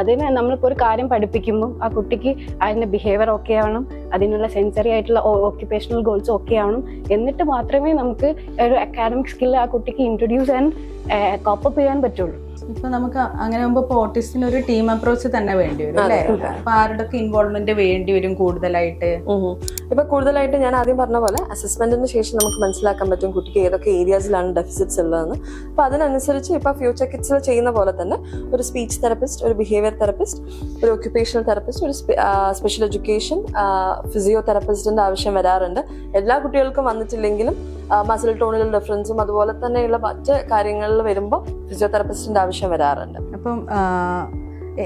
അതിന് നമ്മളിപ്പോൾ ഒരു കാര്യം പഠിപ്പിക്കുമ്പോൾ ആ കുട്ടിക്ക് അതിൻ്റെ ബിഹേവിയർ ഓക്കെ ആവണം, അതിനുള്ള സെൻസറി ആയിട്ടുള്ള ഓക്യുപ്പേഷണൽ ഗോൾസ് ഓക്കെ ആവണം. എന്നിട്ട് മാത്രമേ നമുക്ക് ഒരു അക്കാഡമിക് സ്കില്ല് ആ കുട്ടിക്ക് ഇൻട്രൊഡ്യൂസ് ആൻഡ് കോപ്പപ്പ് ചെയ്യാൻ പറ്റുള്ളൂ. ഇപ്പൊ നമുക്ക് അങ്ങനെ ആകുമ്പോൾ ഓട്ടിസത്തിന് ഒരു ടീം അപ്രോച്ച് തന്നെ വേണ്ടി വരും അല്ലേ? അപ്പൊ ആരുടെയൊക്കെ ഇൻവോൾവ്മെന്റ് വേണ്ടി വരും കൂടുതലായിട്ട്? ഇപ്പൊ കൂടുതലായിട്ട് ഞാൻ ആദ്യം പറഞ്ഞ പോലെ അസസ്മെന്റിന് ശേഷം നമുക്ക് മനസ്സിലാക്കാൻ പറ്റും കുട്ടിക്ക് ഏതൊക്കെ ഏരിയാസിലാണ് ഡെഫിസിറ്റ്സ് ഉള്ളതെന്ന്. അപ്പൊ അതിനനുസരിച്ച് ഇപ്പൊ ഫ്യൂച്ചർ കിഡ്സിൽ ചെയ്യുന്ന പോലെ തന്നെ ഒരു സ്പീച്ച് തെറപ്പിസ്റ്റ്, ഒരു ബിഹേവിയർ തെറപ്പിസ്റ്റ്, ഒരു ഒക്യുപ്പേഷണൽ തെറപ്പിസ്റ്റ്, ഒരു സ്പെഷ്യൽ എഡ്യൂക്കേഷൻ ഫിസിയോതെറപ്പിസ്റ്റിന്റെ ആവശ്യം വരാറുണ്ട്. എല്ലാ കുട്ടികൾക്കും വന്നിട്ടില്ലെങ്കിലും മസിൽ ടോണിൽ ഡിഫറൻസും അതുപോലെ തന്നെയുള്ള മറ്റ് കാര്യങ്ങളിൽ വരുമ്പോൾ ഫിസിയോതെറപ്പിസ്റ്റിന്റെ ആവശ്യം വരാറുണ്ട്. അപ്പം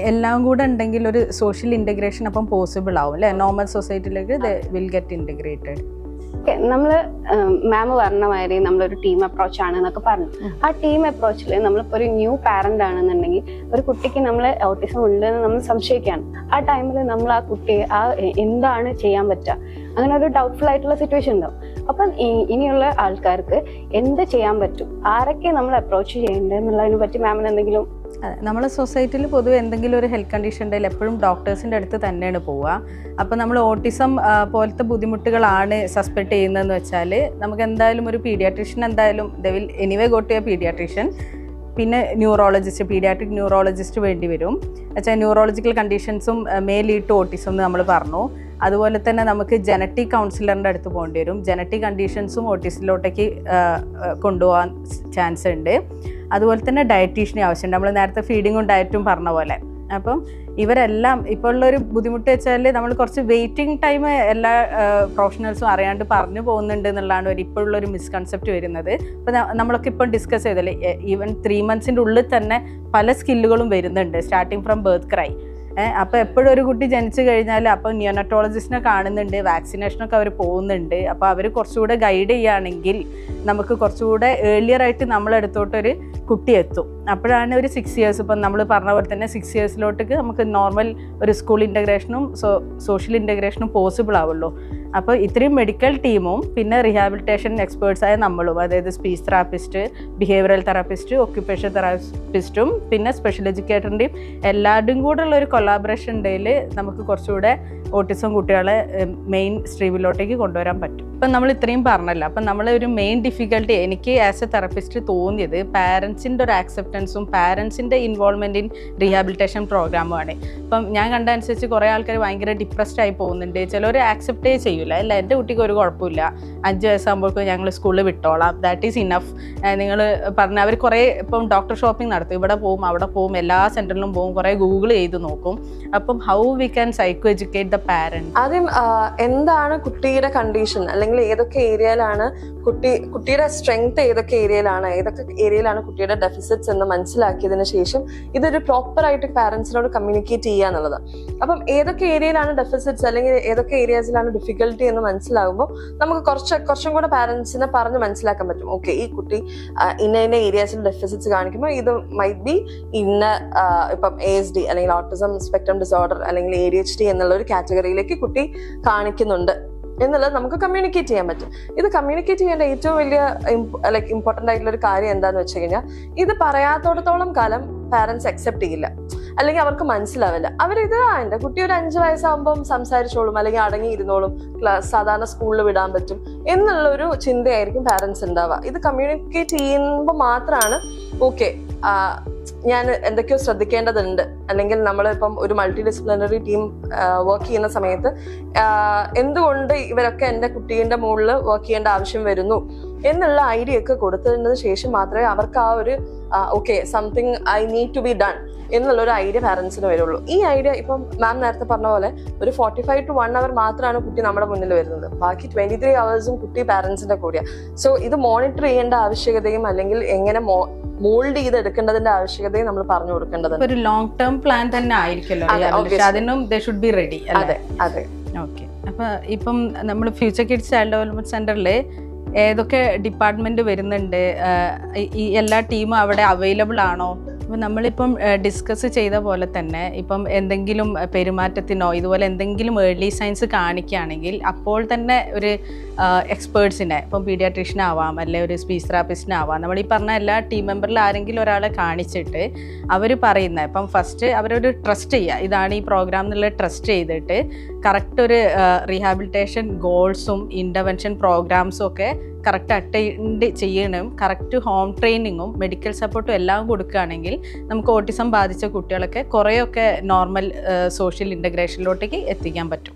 എല്ലാം കൂടെ ഉണ്ടെങ്കിൽ ഒരു സോഷ്യൽ ഇൻ്റഗ്രേഷൻ അപ്പം പോസിബിൾ ആവും അല്ലേ? നോർമൽ സൊസൈറ്റിയിലേക്ക് വിൽ ഗെറ്റ് ഇൻ്റഗ്രേറ്റഡ്. നമ്മൾ മാം പറഞ്ഞ മാതിരി നമ്മളൊരു ടീം അപ്രോച്ച് ആണ് എന്നൊക്കെ പറഞ്ഞു. ആ ടീം അപ്രോച്ചിൽ നമ്മളിപ്പോൾ ഒരു ന്യൂ പാരന്റ് ആണെന്നുണ്ടെങ്കിൽ ഒരു കുട്ടിക്ക് നമ്മൾ ഓട്ടിസം ഉണ്ടെന്ന് നമ്മൾ സംശയിക്കുകയാണ്. ആ ടൈമിൽ നമ്മൾ ആ കുട്ടിയെ എന്താണ് ചെയ്യാൻ പറ്റുക, അങ്ങനെ ഒരു ഡൗട്ട്ഫുൾ ആയിട്ടുള്ള സിറ്റുവേഷൻ ഉണ്ടാവും. അപ്പം ഇനിയുള്ള ആൾക്കാർക്ക് എന്ത് ചെയ്യാൻ പറ്റും, ആരൊക്കെ നമ്മൾ അപ്രോച്ച് ചെയ്യേണ്ടത് എന്നുള്ളതിനെ പറ്റി മാമിന് എന്തെങ്കിലും? നമ്മളെ സൊസൈറ്റിയിൽ പൊതുവെ എന്തെങ്കിലും ഒരു ഹെൽത്ത് കണ്ടീഷൻ ഉണ്ടെങ്കിൽ എപ്പോഴും ഡോക്ടേഴ്സിൻ്റെ അടുത്ത് തന്നെയാണ് പോവുക. അപ്പോൾ നമ്മൾ ഓട്ടിസം പോലത്തെ ബുദ്ധിമുട്ടുകളാണ് സസ്പെക്ട് ചെയ്യുന്നതെന്ന് വെച്ചാൽ നമുക്ക് എന്തായാലും ഒരു പീഡിയാട്രീഷ്യൻ എന്തായാലും they will anyway go to a paediatrician. പിന്നെ ന്യൂറോളജിസ്റ്റ്, പീഡിയാട്രിക് ന്യൂറോളജിസ്റ്റ് വേണ്ടി വരും. വെച്ചാൽ ന്യൂറോളജിക്കൽ കണ്ടീഷൻസും മേ ലീഡ് ടു ഓട്ടിസം എന്ന് നമ്മൾ പറഞ്ഞു. അതുപോലെ തന്നെ നമുക്ക് ജനറ്റിക് കൗൺസിലറിൻ്റെ അടുത്ത് പോകേണ്ടി വരും. ജനറ്റിക് കണ്ടീഷൻസും ഓട്ടിസത്തിലോട്ടേക്ക് കൊണ്ടുപോകാൻ ചാൻസ് ഉണ്ട്. അതുപോലെ തന്നെ ഡയറ്റീഷ്യനെ ആവശ്യമുണ്ട്. നമ്മൾ നേരത്തെ ഫീഡിങ്ങും ഡയറ്റും പറഞ്ഞ പോലെ. അപ്പം ഇവരെല്ലാം ഇപ്പോൾ ഉള്ളൊരു ബുദ്ധിമുട്ട് വെച്ചാൽ നമ്മൾ കുറച്ച് വെയിറ്റിംഗ് ടൈം എല്ലാ പ്രൊഫഷണൽസും അറിയാണ്ട് പറഞ്ഞു പോകുന്നുണ്ട് എന്നുള്ളതാണ് ഇപ്പോഴുള്ളൊരു മിസ്കൺസെപ്റ്റ് വരുന്നത്. അപ്പോൾ നമ്മളൊക്കെ ഇപ്പം ഡിസ്കസ് ചെയ്തല്ലേ, ഈവൻ 3 months ഉള്ളിൽ തന്നെ പല സ്കില്ലുകളും വരുന്നുണ്ട്, സ്റ്റാർട്ടിങ് ഫ്രം ബർത്ത് ക്രൈ. അപ്പോൾ എപ്പോഴും ഒരു കുട്ടി ജനിച്ചു കഴിഞ്ഞാൽ അപ്പോൾ നിയോനറ്റോളജിസ്റ്റിനെ കാണുന്നുണ്ട്, വാക്സിനേഷനൊക്കെ അവർ പോകുന്നുണ്ട്. അപ്പോൾ അവർ കുറച്ചുകൂടെ ഗൈഡ് ചെയ്യുകയാണെങ്കിൽ നമുക്ക് കുറച്ചുകൂടെ ഏർലിയർ ആയിട്ട് നമ്മളെടുത്തോട്ടൊരു കുട്ടി എത്തും. അപ്പോഴാണ് ഒരു 6 years, ഇപ്പം നമ്മൾ പറഞ്ഞ പോലെ തന്നെ 6 yearsലോട്ടേക്ക് നമുക്ക് നോർമൽ ഒരു സ്കൂൾ ഇൻ്റഗ്രേഷനും സോഷ്യൽ ഇൻ്റഗ്രേഷനും പോസിബിൾ ആവുള്ളൂ. അപ്പോൾ ഇത്രയും മെഡിക്കൽ ടീമും പിന്നെ റിഹാബിലിറ്റേഷൻ എക്സ്പേർട്സായ നമ്മളും, അതായത് speech therapist, behavioural therapist, occupation തെറാപ്പിസ്റ്റും പിന്നെ സ്പെഷ്യൽ എഡ്യൂക്കേറ്ററിൻ്റെയും എല്ലാവരുടെയും കൂടെ ഉള്ള ഒരു കൊളാബറേഷൻ ഉണ്ടെങ്കിൽ നമുക്ക് കുറച്ചുകൂടെ ഓട്ടിസം കുട്ടികളെ മെയിൻ സ്ട്രീമിലോട്ടേക്ക് കൊണ്ടുവരാൻ പറ്റും. ഇപ്പം നമ്മൾ ഇത്രയും പറഞ്ഞല്ലോ. അപ്പം നമ്മൾ ഒരു മെയിൻ ഡിഫിക്കൽട്ടി എനിക്ക് ആസ് എ തെറപ്പിസ്റ്റ് തോന്നിയത് പാരൻസിൻ്റെ ഒരു ആക്സെപ്റ്റൻസും പാരൻസിൻ്റെ ഇൻവോൾവ്മെൻറ്റ് ഇൻ റീഹാബിലിറ്റേഷൻ പ്രോഗ്രാമുമാണ്. ഇപ്പം ഞാൻ കണ്ട അനുസരിച്ച് കുറേ ആൾക്കാർ ഭയങ്കര ഡിപ്രസ്ഡ് ആയി പോകുന്നുണ്ട്. ചിലർ ആക്സെപ്റ്റേ ചെയ്യില്ല, അല്ല എൻ്റെ കുട്ടിക്ക് ഒരു കുഴപ്പമില്ല, 5 വയസ്സാകുമ്പോഴേക്കും ഞങ്ങൾ സ്കൂളിൽ വിട്ടോളാം, ദാറ്റ് ഈസ് ഇനഫ്. നിങ്ങൾ പറഞ്ഞ അവർ കുറേ ഇപ്പം ഡോക്ടർ ഷോപ്പിംഗ് നടത്തും, ഇവിടെ പോവും അവിടെ പോവും, എല്ലാ സെൻറ്ററിലും പോവും, കുറേ ഗൂഗിൾ ചെയ്ത് നോക്കും. അപ്പം how we can psycho educate the parents? ആദ്യം എന്താണ് കുട്ടിയുടെ കണ്ടീഷൻ, അല്ലെങ്കിൽ ഏതൊക്കെ ഏരിയയിലാണ് കുട്ടിയുടെ സ്ട്രെങ്ത്, ഏതൊക്കെ ഏരിയയിലാണ് കുട്ടിയുടെ ഡെഫിസിറ്റ്സ് എന്ന് മനസ്സിലാക്കിയതിനു ശേഷം ഇതൊരു പ്രോപ്പർ ആയിട്ട് പാരന്റ്സിനോട് കമ്മ്യൂണിക്കേറ്റ് ചെയ്യുക എന്നുള്ളത്. അപ്പം ഏതൊക്കെ ഏരിയയിലാണ് ഡെഫിസിറ്റ്സ് അല്ലെങ്കിൽ ഏതൊക്കെ ഏരിയാസിലാണ് ഡിഫിക്കൽട്ടി എന്ന് മനസ്സിലാകുമ്പോൾ നമുക്ക് കുറച്ചും കൂടെ പാരന്റ്സിനെ പറഞ്ഞ് മനസ്സിലാക്കാൻ പറ്റും. ഓക്കെ, ഈ കുട്ടി ഇന്ന ഏരിയാസിൽ ഡെഫിസിറ്റ്സ് കാണിക്കുമ്പോൾ ഇത് മൈറ്റ് ബി ഇപ്പം ASD അല്ലെങ്കിൽ ഓട്ടിസം സ്പെക്ട്രം ഡിസോർഡർ അല്ലെങ്കിൽ ADHD എന്നുള്ള ഒരു കാറ്റഗറിയിലേക്ക് കുട്ടി കാണിക്കുന്നുണ്ട് എന്നുള്ളത് നമുക്ക് കമ്മ്യൂണിക്കേറ്റ് ചെയ്യാൻ പറ്റും. ഇത് കമ്മ്യൂണിക്കേറ്റ് ചെയ്യേണ്ട ഏറ്റവും വലിയ ഇമ്പോർട്ടൻ്റ് ആയിട്ടുള്ള ഒരു കാര്യം എന്താന്ന് വെച്ച് കഴിഞ്ഞാൽ, ഇത് പറയാത്തോടത്തോളം കാലം പാരന്റ്സ് അക്സെപ്റ്റ് ചെയ്യില്ല, അല്ലെങ്കിൽ അവർക്ക് മനസ്സിലാവില്ല. അവരിത് എൻ്റെ കുട്ടി ഒരു 5 വയസ്സാകുമ്പം സംസാരിച്ചോളും, അല്ലെങ്കിൽ അടങ്ങിയിരുന്നോളും, സാധാരണ സ്കൂളിൽ വിടാൻ പറ്റും എന്നുള്ളൊരു ചിന്തയായിരിക്കും പാരന്റ്സ് ഉണ്ടാവുക. ഇത് കമ്മ്യൂണിക്കേറ്റ് ചെയ്യുമ്പോൾ മാത്രമാണ് ഓക്കെ ഞാൻ എന്തൊക്കെയോ ശ്രദ്ധിക്കേണ്ടതുണ്ട്, അല്ലെങ്കിൽ നമ്മളിപ്പം ഒരു മൾട്ടി ഡിസിപ്ലിനറി ടീം വർക്ക് ചെയ്യുന്ന സമയത്ത് എന്തുകൊണ്ട് ഇവരൊക്കെ എൻ്റെ കുട്ടീൻ്റെ മുകളിൽ വർക്ക് ചെയ്യേണ്ട ആവശ്യം വരുന്നു എന്നുള്ള ഐഡിയ ഒക്കെ കൊടുത്തതിന് ശേഷം മാത്രമേ അവർക്ക് ആ ഒരു okay something I need to be done എന്നുള്ളൊരു ഐഡിയ പാരൻസിന് വരുള്ളൂ. ഈ ഐഡിയ ഇപ്പം മാം നേരത്തെ പറഞ്ഞ പോലെ ഒരു 45 to 1 hour മാത്രമാണ് കുട്ടി നമ്മുടെ മുന്നിൽ വരുന്നത്, ബാക്കി 23 hours കുട്ടി പാരൻസിന്റെ കൂടെയാണ്. സോ ഇത് മോണിറ്റർ ചെയ്യേണ്ട ആവശ്യകതയും അല്ലെങ്കിൽ എങ്ങനെ മോൾഡ് ചെയ്തെടുക്കേണ്ടതിന്റെ ആവശ്യകതയും നമ്മൾ പറഞ്ഞു കൊടുക്കേണ്ടതുണ്ട്. ഒരു ലോങ് ടേം പ്ലാൻ തന്നെ ആയിരിക്കുമല്ലോ, അതിനും ദേ ഷുഡ് ബി റെഡി. അതെ അതെ. ഓക്കെ, അപ്പൊ ഇപ്പം നമ്മൾ ഫ്യൂച്ചർ കിഡ്സ് ചൈൽഡ് ഡെവലപ്മെന്റ് സെന്ററിൽ ഏതൊക്കെ ഡിപ്പാർട്ട്മെന്റ് വരുന്നുണ്ട്, ഈ എല്ലാ ടീമും അവിടെ അവൈലബിൾ ആണോ? അപ്പം നമ്മളിപ്പം ഡിസ്കസ് ചെയ്ത പോലെ തന്നെ ഇപ്പം എന്തെങ്കിലും പെരുമാറ്റത്തിനോ ഇതുപോലെ എന്തെങ്കിലും ഏർലി സയൻസ് കാണിക്കുകയാണെങ്കിൽ അപ്പോൾ തന്നെ ഒരു എക്സ്പേർട്സിനെ, ഇപ്പം പീഡിയാട്രീഷ്യനാവാം അല്ലെങ്കിൽ ഒരു സ്പീച്ച് തെറാപ്പിസ്റ്റിനാവാം, നമ്മൾ ഈ പറഞ്ഞ എല്ലാ ടീം മെമ്പറിൽ ആരെങ്കിലും ഒരാളെ കാണിച്ചിട്ട് അവർ പറയുന്നത് ഇപ്പം ഫസ്റ്റ് അവരൊരു ട്രസ്റ്റ് ചെയ്യുക, ഇതാണ് ഈ പ്രോഗ്രാം എന്നുള്ളത് ട്രസ്റ്റ് ചെയ്തിട്ട് കറക്റ്റ് ഒരു റീഹാബിലിറ്റേഷൻ ഗോൾസും ഇൻ്റർവെൻഷൻ പ്രോഗ്രാംസും ഒക്കെ കറക്റ്റ് അറ്റൻഡ് ചെയ്യണം, കറക്റ്റ് ഹോം ട്രെയിനിങ്ങും മെഡിക്കൽ സപ്പോർട്ടും എല്ലാം കൊടുക്കുകയാണെങ്കിൽ നമുക്ക് ഓട്ടിസം ബാധിച്ച കുട്ടികളൊക്കെ കുറേയൊക്കെ നോർമൽ സോഷ്യൽ ഇൻ്റഗ്രേഷനിലോട്ടേക്ക് എത്തിക്കാൻ പറ്റും.